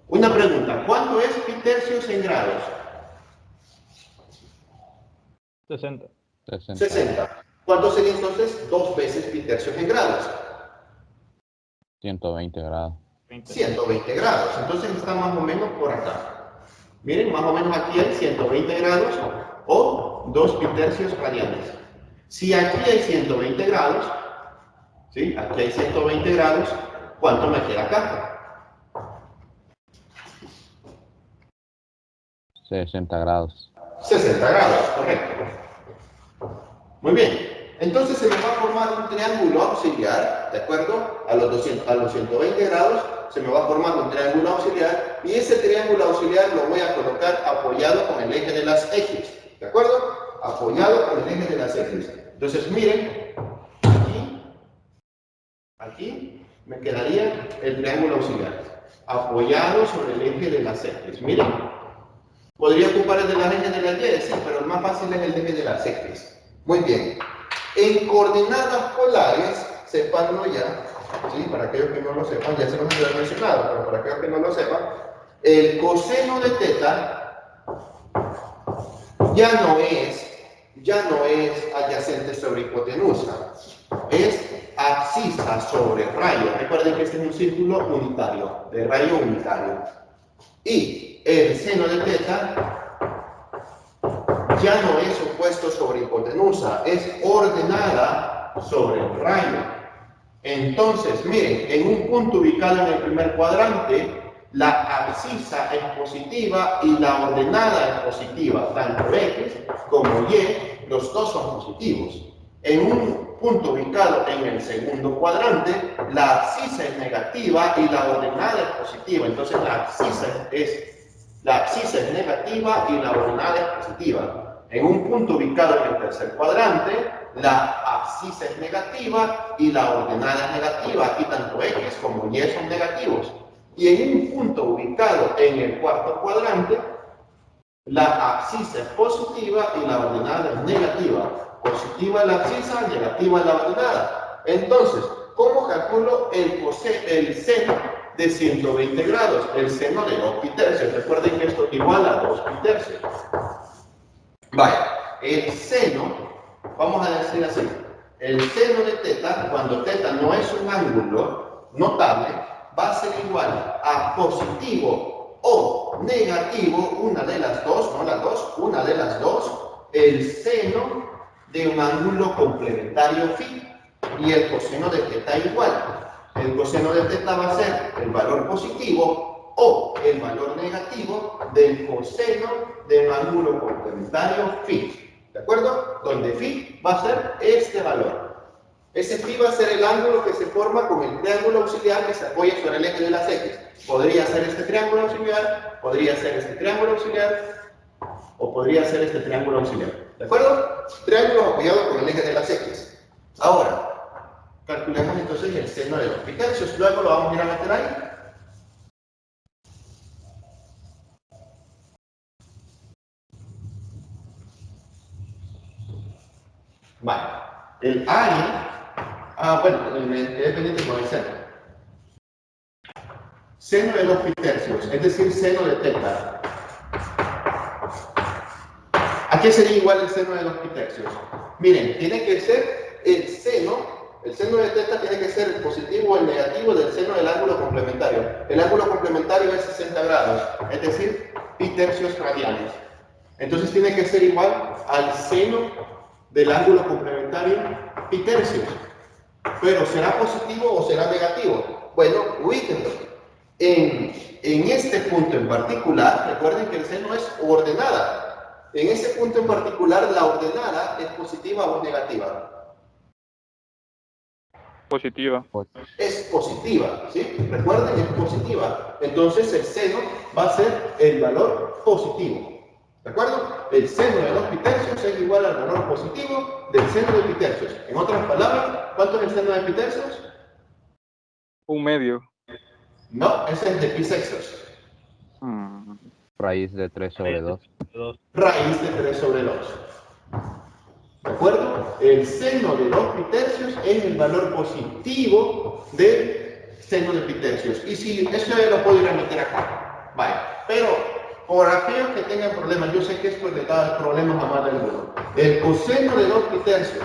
Una pregunta. ¿Cuánto es pi tercios en grados? 60. 60. ¿Cuánto sería entonces 2 veces pi tercios en grados? 120 grados. 120 grados. Entonces está más o menos por acá. Miren, más o menos aquí hay 120 grados o 2 pi tercios radianes. Si aquí hay 120 grados, ¿sí? Aquí hay 120 grados, ¿cuánto me queda acá? 60 grados. 60 grados, correcto. Muy bien. Entonces se me va a formar un triángulo auxiliar, ¿de acuerdo? A los 120 grados se me va a formar un triángulo auxiliar y ese triángulo auxiliar lo voy a colocar apoyado con el eje de las X, ¿de acuerdo? Apoyado con el eje de las X. Entonces miren, aquí me quedaría el triángulo auxiliar, apoyado sobre el eje de las X. Miren, podría ocupar el de las ejes de las Y, sí, pero el más fácil es el eje de las X. Muy bien. En coordenadas polares, sépanlo ya, ¿sí? Para aquellos que no lo sepan, ya se los he mencionado, pero para aquellos que no lo sepan, el coseno de teta ya no es adyacente sobre hipotenusa, es abscisa sobre rayo. Recuerden que este es un círculo unitario, de rayo unitario. Y el seno de teta ya no es opuesto sobre hipotenusa, es ordenada sobre el rayo. Entonces, miren, en un punto ubicado en el primer cuadrante, la abscisa es positiva y la ordenada es positiva, tanto X como Y, los dos son positivos. En un punto ubicado en el segundo cuadrante, la abscisa es negativa y la ordenada es positiva. Entonces, la abscisa es negativa y la ordenada es positiva. En un punto ubicado en el tercer cuadrante, la abscisa es negativa y la ordenada es negativa. Aquí tanto X como Y son negativos. Y en un punto ubicado en el cuarto cuadrante, la abscisa es positiva y la ordenada es negativa. Positiva la abscisa, negativa la ordenada. Entonces, ¿cómo calculo el seno de 120 grados? El seno de 2 pitercios. Recuerden que esto igual a 2 pitercios. Vaya, el seno, vamos a decir así, el seno de teta, cuando teta no es un ángulo notable, va a ser igual a positivo o negativo, una de las dos, no las dos, una de las dos, el seno de un ángulo complementario phi, y el coseno de teta igual. El coseno de teta va a ser el valor positivo o el valor negativo del coseno de un ángulo complementario phi. ¿De acuerdo? Donde phi va a ser este valor. Ese phi va a ser el ángulo que se forma con el triángulo auxiliar que se apoya sobre el eje de las X. Podría ser este triángulo auxiliar, podría ser este triángulo auxiliar, o podría ser este triángulo auxiliar. ¿De acuerdo? Triángulo apoyado con el eje de las X. Ahora, calculemos entonces el seno de 2 pitercios. Luego lo vamos a ir a meter ahí. Vale. El A, bueno, es dependiente con el seno. Seno de 2 pitercios, es decir, seno de teta. ¿A qué sería igual el seno de 2 pitercios? Miren, tiene que ser el seno de teta tiene que ser el positivo o el negativo del seno del ángulo complementario. El ángulo complementario es 60 grados, es decir, pitercios radianes. Entonces tiene que ser igual al seno del ángulo complementario pitercios. Pero ¿será positivo o será negativo? Bueno, ubíquenlo. En este punto en particular, recuerden que el seno es ordenada. En ese punto en particular, la ordenada es positiva o negativa. Positiva. Es positiva, ¿sí? Recuerden, es positiva. Entonces el seno va a ser el valor positivo. ¿De acuerdo? El seno de 2 pitercios es igual al valor positivo del seno de pitercios. En otras palabras, ¿cuánto es el seno de pitercios? 1/2. No, ese es de pi sextos. Raíz de 3 sobre 2. Raíz de 3 sobre 2. ¿De acuerdo? El seno de 2 pitercios es el valor positivo del seno de pitercios. Y si eso ya lo puedo ir a meter acá. Vale. Pero por aquellos que tengan problemas, yo sé que esto le da problemas a más de alguno. El coseno de 2 pitercios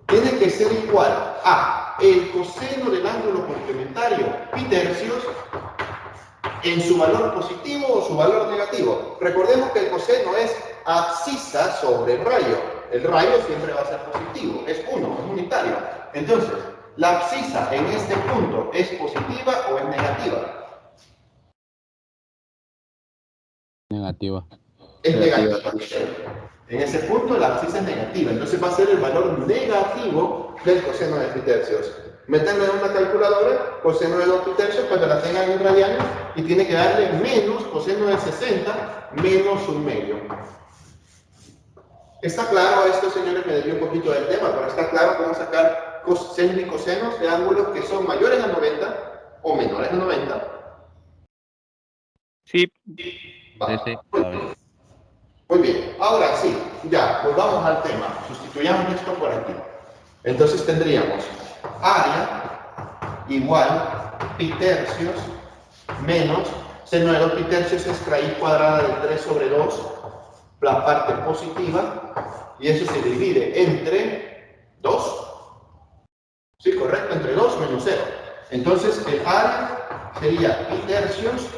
tiene que ser igual a el coseno del ángulo complementario pitercios en su valor positivo o su valor negativo. Recordemos que el coseno es abscisa sobre el rayo. El rayo siempre va a ser positivo, es 1, es unitario. Entonces, ¿la abscisa en este punto es positiva o es negativa? Negativa. Es negativa. En ese punto la abscisa es negativa, entonces va a ser el valor negativo del coseno de pitercios. Métanlo en una calculadora, coseno de 2 pitercios, cuando la tengan en radianes, y tiene que darle menos coseno de 60 menos 1/2. ¿Está claro esto, señores? Me desvió un poquito del tema, pero está claro cómo sacar cosenos y cosenos de ángulos que son mayores a 90 o menores a 90. Sí. Va. Sí, Muy bien, ahora sí, ya, volvamos al tema. Sustituyamos esto por aquí. Entonces tendríamos área igual pi tercios menos seno de 2 pi tercios es raíz cuadrada de 3 sobre 2, la parte positiva, y eso se divide entre 2. Sí, correcto, entre 2 menos 0. Entonces, el área sería pi tercios.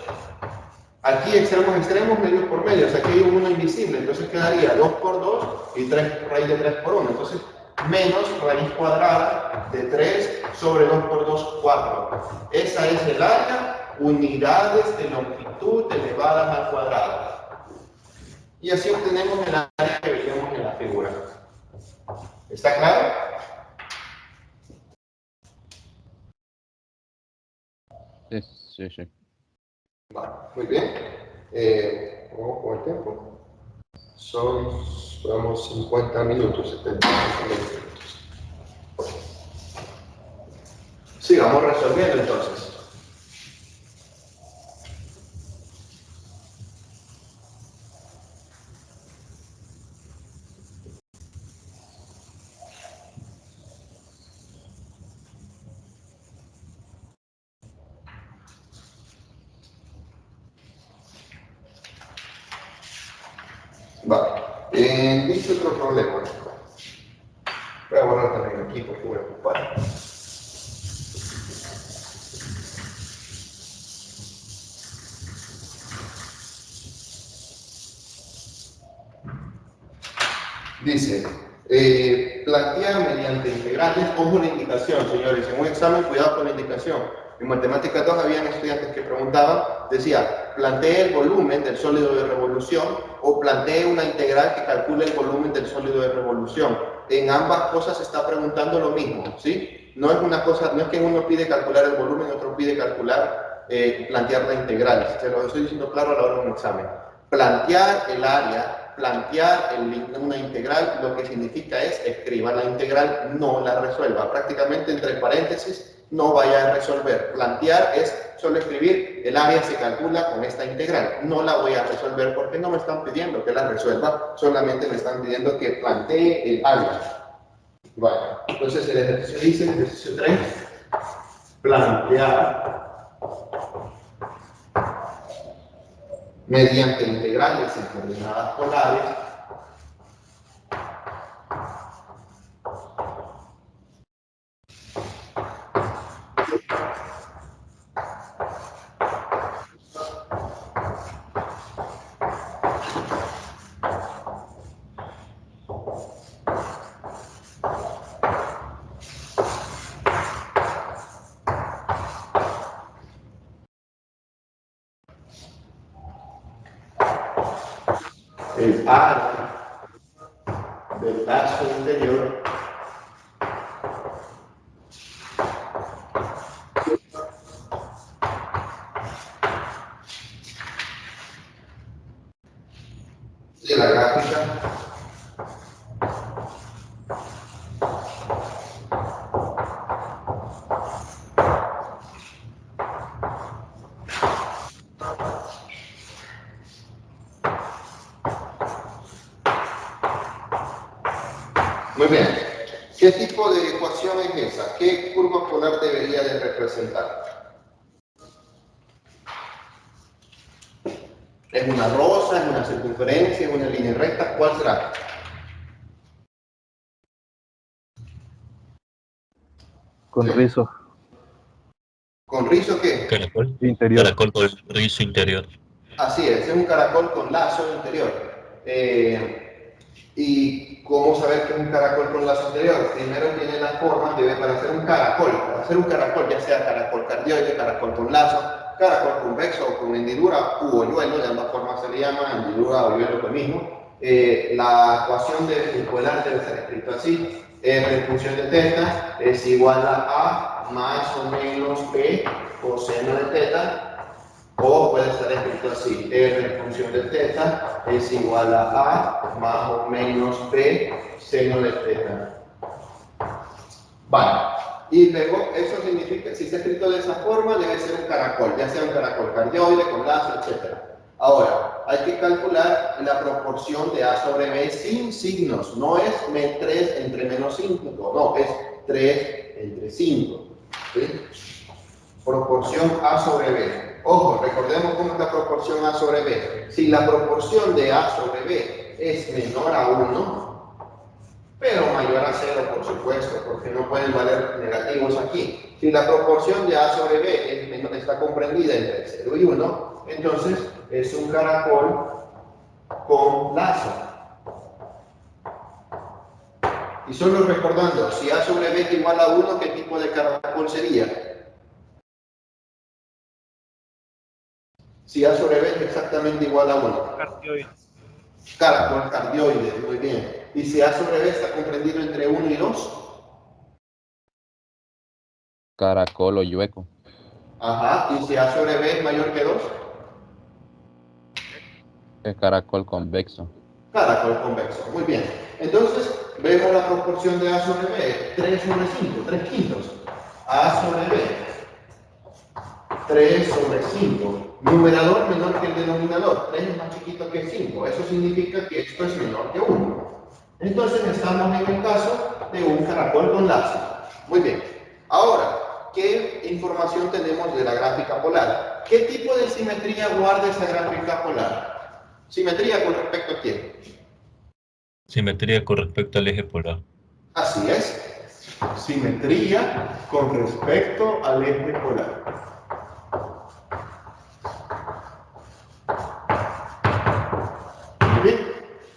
Aquí extremos, medio por medio. O sea, aquí hay un 1 invisible. Entonces quedaría 2 por 2 y 3 raíz de 3 por 1. Entonces, menos raíz cuadrada de 3 sobre 2 por 2, 4. Esa es el área, unidades de longitud elevadas al cuadrado. Y así obtenemos el área que veíamos en la figura. ¿Está claro? Sí. Vale, muy bien. Vamos con el tiempo. Son, vamos, 50 minutos, 75 minutos. Sigamos resolviendo entonces. Vale. Dice otro problema. Voy a borrar también aquí porque voy a ocupar. Dice, plantear mediante integrales, ojo la indicación, señores, en un examen, cuidado con la indicación. En Matemáticas 2 habían estudiantes que preguntaban, decía, plantee el volumen del sólido de revolución o plantee una integral que calcule el volumen del sólido de revolución. En ambas cosas se está preguntando lo mismo, ¿sí? No es una cosa, no es que uno pide calcular el volumen y otro pide calcular, plantear la integral. Se lo estoy diciendo claro a la hora de un examen. Plantear el área, plantear una integral, lo que significa es escriba la integral, no la resuelva. Prácticamente entre paréntesis, no vaya a resolver. Plantear es solo escribir, el área se calcula con esta integral. No la voy a resolver porque no me están pidiendo que la resuelva, solamente me están pidiendo que plantee el área. Bueno, entonces el ejercicio dice, el ejercicio 3, plantear mediante integrales en coordenadas polares el área del lazo interior de la gráfica Muy bien. ¿Qué tipo de ecuación es esa? ¿Qué curva polar debería de representar? ¿Es una rosa? ¿Es una circunferencia? ¿Es una línea recta? ¿Cuál será? Con rizo. ¿Con rizo qué? Caracol. Interior. Caracol con rizo interior. Así es un caracol con lazo interior. ¿Y cómo saber que es un caracol con lazo interior? Primero tiene la forma, para hacer un caracol, ya sea caracol cardioide, caracol con lazo, caracol convexo o con hendidura u hoyuelo, de ambas formas se le llama, hendidura o hoyuelo lo mismo. La ecuación del polar debe ser escrito así: R en función de teta es igual a más o menos P coseno de teta. O puede estar escrito así: R en función de teta es igual a más o menos P seno de teta. Vale. Y luego, eso significa, si está escrito de esa forma, debe ser un caracol, ya sea un caracol cardioide, con lazo, etc. Ahora, hay que calcular la proporción de A sobre B sin signos. No es 3 entre menos 5, no, es 3 entre 5. ¿Sí? Proporción A sobre B. Ojo, recordemos cómo es la proporción A sobre B. Si la proporción de A sobre B es menor a 1, pero mayor a 0, por supuesto, porque no pueden valer negativos aquí. Si la proporción de A sobre B está comprendida entre 0 y 1, entonces es un caracol con lazo. Y solo recordando, si A sobre B es igual a 1, ¿qué tipo de caracol sería? Si A sobre B es exactamente igual a 1. Cardioide. Caracol cardioide, muy bien. Y si A sobre B está comprendido entre 1 y 2. Caracol o yueco. Ajá. Y si A sobre B es mayor que 2. Es caracol convexo. Caracol convexo, muy bien. Entonces, vemos la proporción de A sobre B, 3 sobre 5, 3 quintos. A sobre B, 3 sobre 5. Numerador menor que el denominador, 3 es más chiquito que 5. Eso significa que esto es menor que 1. Entonces, estamos en el caso de un caracol con lazo. Muy bien. Ahora, ¿qué información tenemos de la gráfica polar? ¿Qué tipo de simetría guarda esa gráfica polar? ¿Simetría con respecto a quién? Simetría con respecto al eje polar. Así es. Simetría con respecto al eje polar. Muy bien.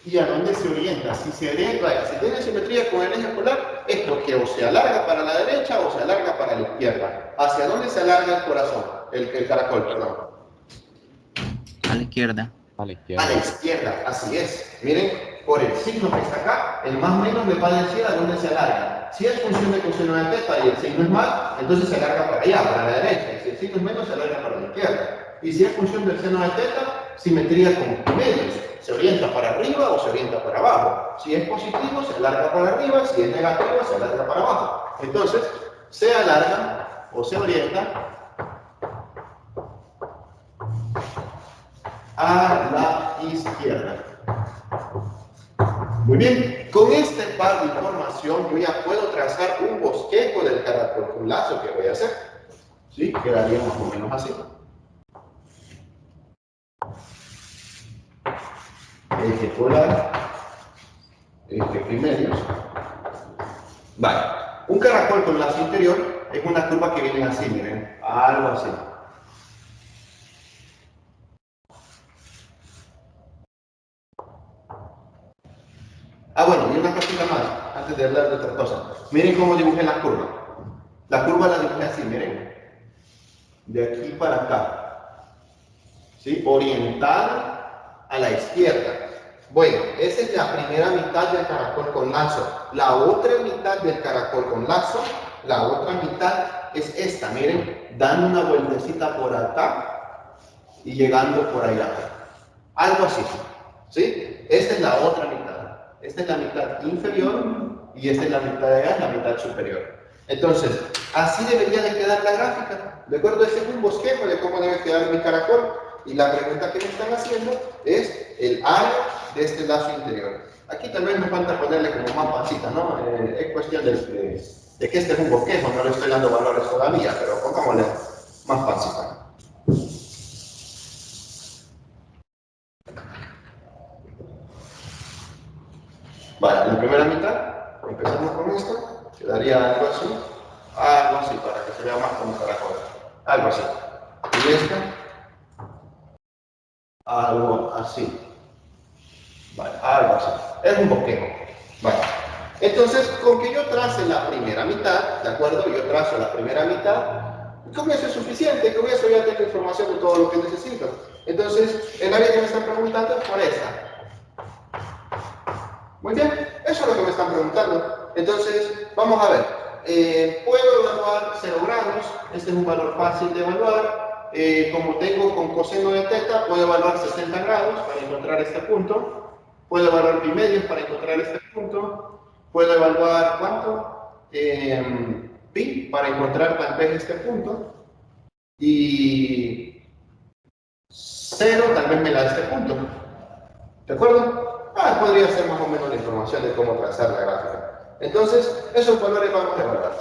¿Y a dónde se orienta? Si tiene simetría con el eje polar, es porque o se alarga para la derecha o se alarga para la izquierda. ¿Hacia dónde se alarga el corazón? El caracol, perdón. A la izquierda. A la izquierda. A la izquierda, así es. Miren, por el signo que está acá, el más menos le va a decir a dónde se alarga. Si es función de coseno de teta y el signo es más, entonces se alarga para allá, para la derecha. Y si el signo es menos, se alarga para la izquierda. Y si es función del seno de teta, simetría con medios. ¿Se orienta para arriba o se orienta para abajo? Si es positivo, se alarga para arriba. Si es negativo, se alarga para abajo. Entonces, se alarga o se orienta a la izquierda. Muy bien, con este par de información yo ya puedo trazar un bosquejo del caracol con lazo que voy a hacer. ¿Sí? Quedaría más o menos así. Eje polar, eje primerios. Vale, un caracol con lazo interior es una curva que viene así, miren, algo así. Bueno, y una cosita más, antes de hablar de otra cosa. Miren cómo dibujé la curva. La curva la dibujé así, miren. De aquí para acá. ¿Sí? Orientada a la izquierda. Bueno, esa es la primera mitad del caracol con lazo. La otra mitad del caracol con lazo, la otra mitad es esta, miren, dando una vueltecita por acá y llegando por allá. Algo así. ¿Sí? Esta es la otra mitad. Esta es la mitad inferior y esta es la mitad de allá, la mitad superior. Entonces, así debería de quedar la gráfica. ¿De acuerdo? Este es un bosquejo de cómo debe quedar mi caracol. Y la pregunta que me están haciendo es el área de este lazo interior. Aquí tal vez me falta ponerle como más pancita, ¿no? Es cuestión de que este es un bosquejo, no le estoy dando valores todavía, pero pongámosle más pancita. Vale, la primera mitad, empezamos con esto, quedaría algo así para que se vea más como caracol, algo así. Y esta, algo así. Vale, algo así. Es un bosquejo. Vale. Entonces, con que yo trace la primera mitad, ¿de acuerdo? Yo trazo la primera mitad, con eso es suficiente, con eso ya tengo información de todo lo que necesito. Entonces, el área que me están preguntando es por esta. Muy bien, eso es lo que me están preguntando. Entonces, vamos a ver. Puedo evaluar 0 grados, este es un valor fácil de evaluar. Como tengo con coseno de teta, puedo evaluar 60 grados para encontrar este punto. Puedo evaluar pi medios para encontrar este punto. Puedo evaluar ¿cuánto? Pi para encontrar tal vez este punto. Y 0 tal vez me da este punto. ¿De acuerdo? Podría ser más o menos la información de cómo trazar la gráfica. Entonces, esos valores vamos a evaluar.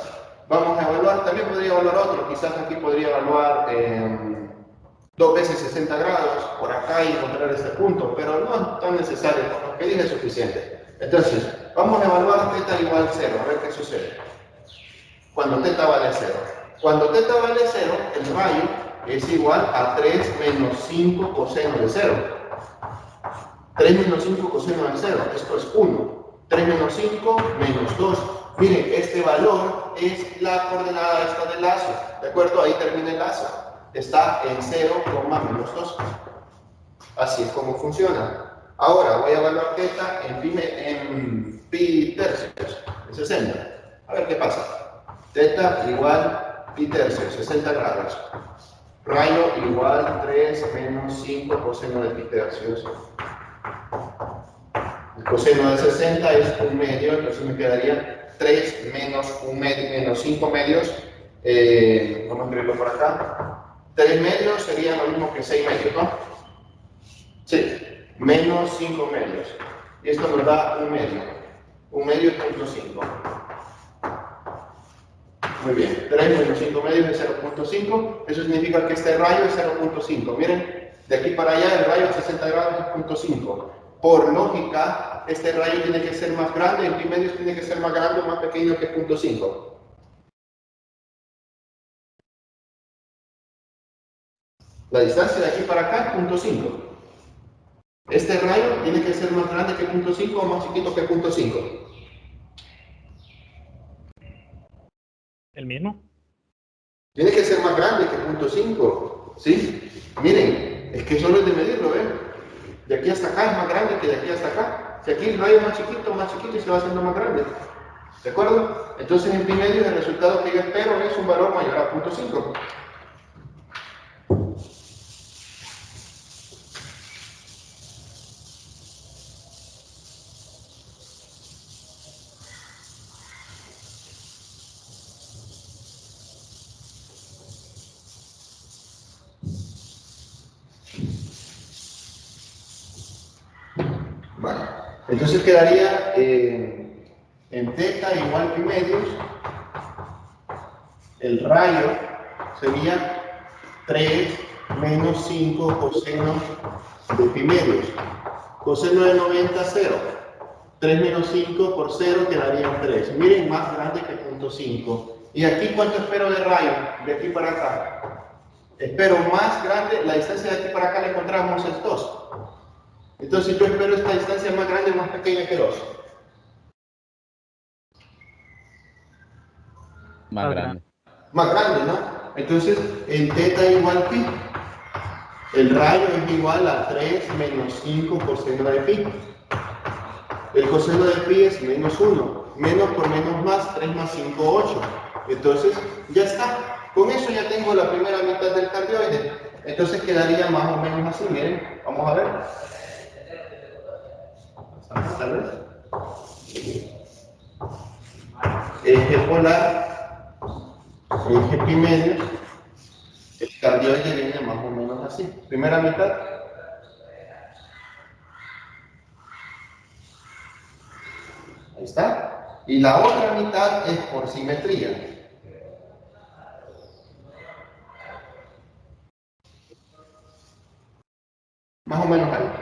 Vamos a evaluar, también podría evaluar otro, quizás aquí podría evaluar 2 veces 60 grados por acá y encontrar este punto, pero no es tan necesario, con lo que dije es suficiente. Entonces, vamos a evaluar θ igual 0, a ver qué sucede. Cuando θ vale 0. Cuando θ vale 0, el rayo es igual a 3 menos 5 coseno de 0. 3 menos 5 coseno de 0, esto es 1. 3 menos 5 menos 2. Miren, este valor es la coordenada esta del lazo, ¿de acuerdo? Ahí termina el lazo. Está en 0, menos 2. Así es como funciona. Ahora voy a evaluar θ en pi tercios, en 60. A ver qué pasa. θ igual pi tercios, 60 grados. Rayo igual 3 menos 5 coseno de pi tercios. El coseno de 60 es 1 medio, entonces me quedaría 3 menos 5 medios. Vamos a escribirlo por acá. 3 medios sería lo mismo que 6 medios, ¿no? Sí, menos 5 medios. Y esto nos da 1 medio. 1 medio es 0.5. Muy bien, 3 menos 5 medios es 0.5. Eso significa que este rayo es 0.5. Miren, de aquí para allá el rayo a 60 grados es 0.5. Por lógica, este rayo tiene que ser más grande, el pi medios tiene que ser más grande o más pequeño que 0.5. La distancia de aquí para acá es 0.5. Este rayo tiene que ser más grande que 0.5 o más chiquito que 0.5. ¿El mismo? Tiene que ser más grande que 0.5. ¿Sí? Miren, es que solo es de medirlo, ¿ven? De aquí hasta acá es más grande que de aquí hasta acá. Si aquí el rayo es más chiquito y se va haciendo más grande. ¿De acuerdo? Entonces en pi medios el resultado que yo espero es un valor mayor a 0.5. Bueno, entonces quedaría en θ igual pi medios, el rayo sería 3 menos 5 coseno de pi medios. Coseno de 90, 0. 3 menos 5 por 0 quedaría 3. Miren, más grande que 0.5. ¿Y aquí cuánto espero de rayo? De aquí para acá. Espero más grande, la distancia de aquí para acá la encontramos es 2. Entonces yo espero esta distancia más grande o más pequeña que 2. Más grande. Más grande, ¿no? Entonces en θ igual pi, el rayo es igual a 3 menos 5 coseno de pi. El coseno de pi es menos 1. Menos por menos más, 3 más 5, 8. Entonces ya está. Con eso ya tengo la primera mitad del cardioide. Entonces quedaría más o menos así, miren. Vamos a ver. Tal vez. Eje polar, eje pi medios, el cardioide viene más o menos así. Primera mitad. Ahí está. Y la otra mitad es por simetría. Más o menos ahí.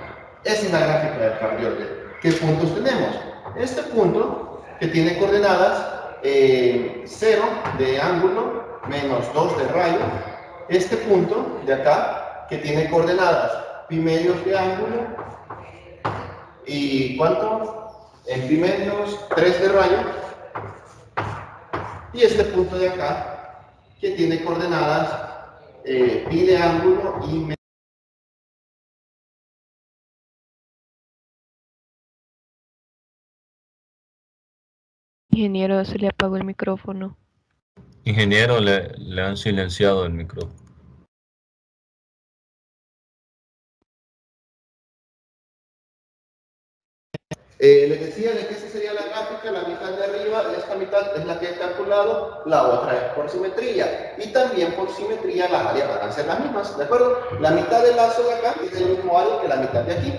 Esa es la gráfica del cardioide. ¿Qué puntos tenemos? Este punto que tiene coordenadas 0 de ángulo menos 2 de rayo. Este punto de acá que tiene coordenadas pi medios de ángulo y ¿cuánto? En pi medios 3 de rayo. Y este punto de acá que tiene coordenadas pi de ángulo y Ingeniero, se le apagó el micrófono. Ingeniero, le han silenciado el micrófono. les decía de que esa sería la gráfica, la mitad de arriba, esta mitad es la que he calculado, la otra es por simetría. Y también por simetría las áreas van a ser las mismas, ¿de acuerdo? La mitad del lazo de acá es el mismo área que la mitad de aquí.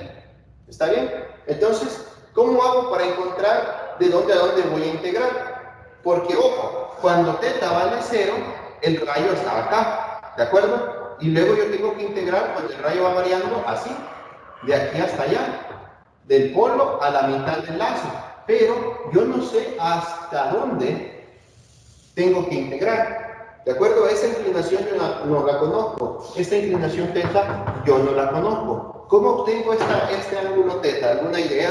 ¿Está bien? Entonces, ¿cómo hago para encontrar de dónde a dónde voy a integrar? Porque, ojo, cuando teta vale 0, el rayo está acá, ¿de acuerdo? Y luego yo tengo que integrar, pues el rayo va variando así, de aquí hasta allá, del polo a la mitad del lazo. Pero yo no sé hasta dónde tengo que integrar, ¿de acuerdo? Esa inclinación yo no la conozco, esta inclinación teta yo no la conozco. ¿Cómo obtengo este ángulo teta? ¿Alguna idea?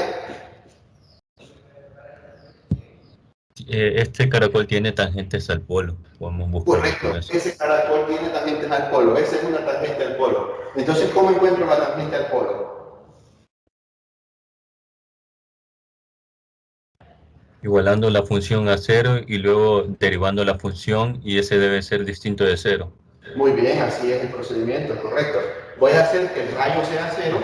Este caracol tiene tangentes al polo. Podemos buscar Correcto, por eso. ese caracol tiene tangentes al polo, esa es una tangente al polo. Entonces, ¿cómo encuentro la tangente al polo? Igualando la función a 0 y luego derivando la función, y ese debe ser distinto de 0. Muy bien, así es el procedimiento, correcto. Voy a hacer que el rayo sea 0,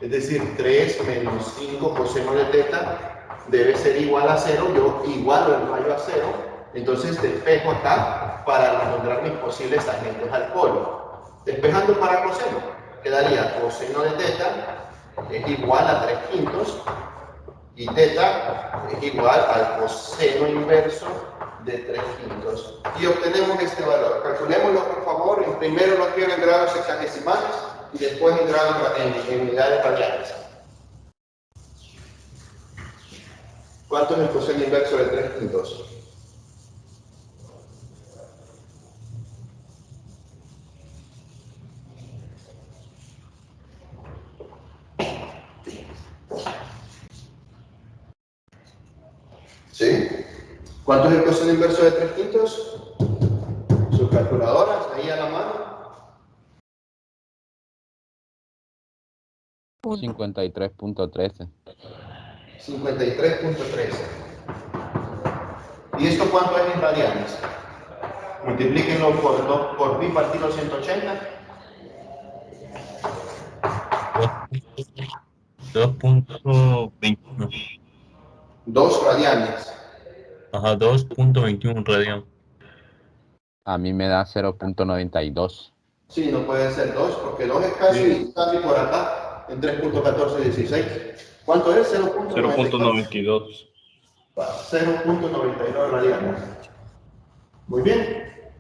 es decir, 3 menos 5 coseno de teta debe ser igual a 0, yo igualo el rayo a 0, entonces despejo acá para encontrar mis posibles tangentes al polo. Despejando para coseno, quedaría coseno de teta es igual a 3/5 y teta es igual al coseno inverso de 3/5. Y obtenemos este valor. Calculémoslo, por favor. Primero lo quiero en grados sexagesimales y después en unidades radianes. ¿Cuánto es el coseno inverso de 3/5? ¿Sí? ¿Cuánto es el coseno inverso de 3/5? Sus calculadoras, ahí a la mano. 53.13. 53.13. ¿Y esto cuánto es en radianes? Multiplíquenlo por pi partido 180. 2.21. 2 radianes. Ajá, 2.21 radian. A mí me da 0.92. Sí, no puede ser 2, porque 2 es casi por acá, en 3.1416. ¿Cuánto es? 0.92. 0.92 radianes. Muy bien.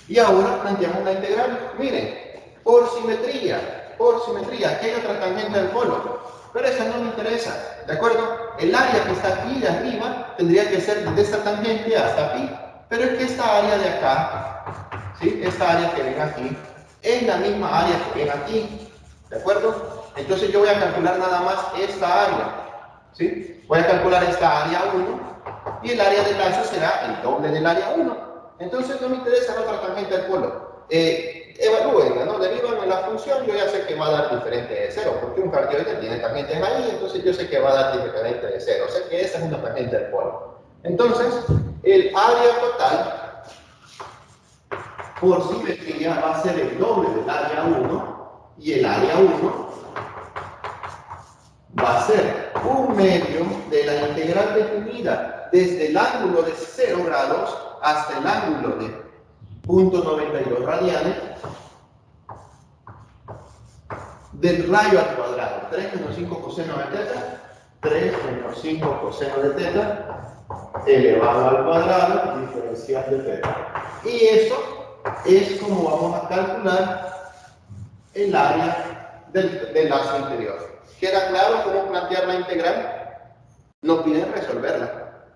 Y ahora planteamos la integral. Miren, por simetría, aquí hay otra tangente al polo, pero esa no me interesa, ¿de acuerdo? El área que está aquí de arriba tendría que ser desde esta tangente hasta aquí, pero es que esta área de acá, ¿sí? Esta área que ven aquí, es la misma área que ven aquí, ¿de acuerdo? Entonces yo voy a calcular nada más esta área, ¿sí? Voy a calcular esta área 1 y el área del lazo será el doble del área 1. Entonces no me interesa la otra tangente al polo. Evalúenla, ¿no? Derivan la función, yo ya sé que va a dar diferente de 0, porque un cardioide tiene tangentes ahí, entonces yo sé que va a dar diferente de 0, o sea que esa es una tangente al polo. Entonces, el área total, por simetría, va a ser el doble del área 1, y el área 1 va a ser 1/2 de la integral definida desde el ángulo de 0 grados hasta el ángulo de 0.92 radianes del rayo al cuadrado. 3 menos 5 coseno de teta, 3 menos 5 coseno de teta, elevado al cuadrado, diferencial de teta. Y eso es como vamos a calcular el área del lazo interior. ¿Queda claro cómo plantear la integral? Nos piden resolverla.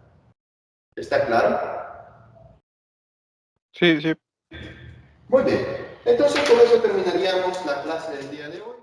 ¿Está claro? Sí, sí. Muy bien. Entonces, con eso terminaríamos la clase del día de hoy.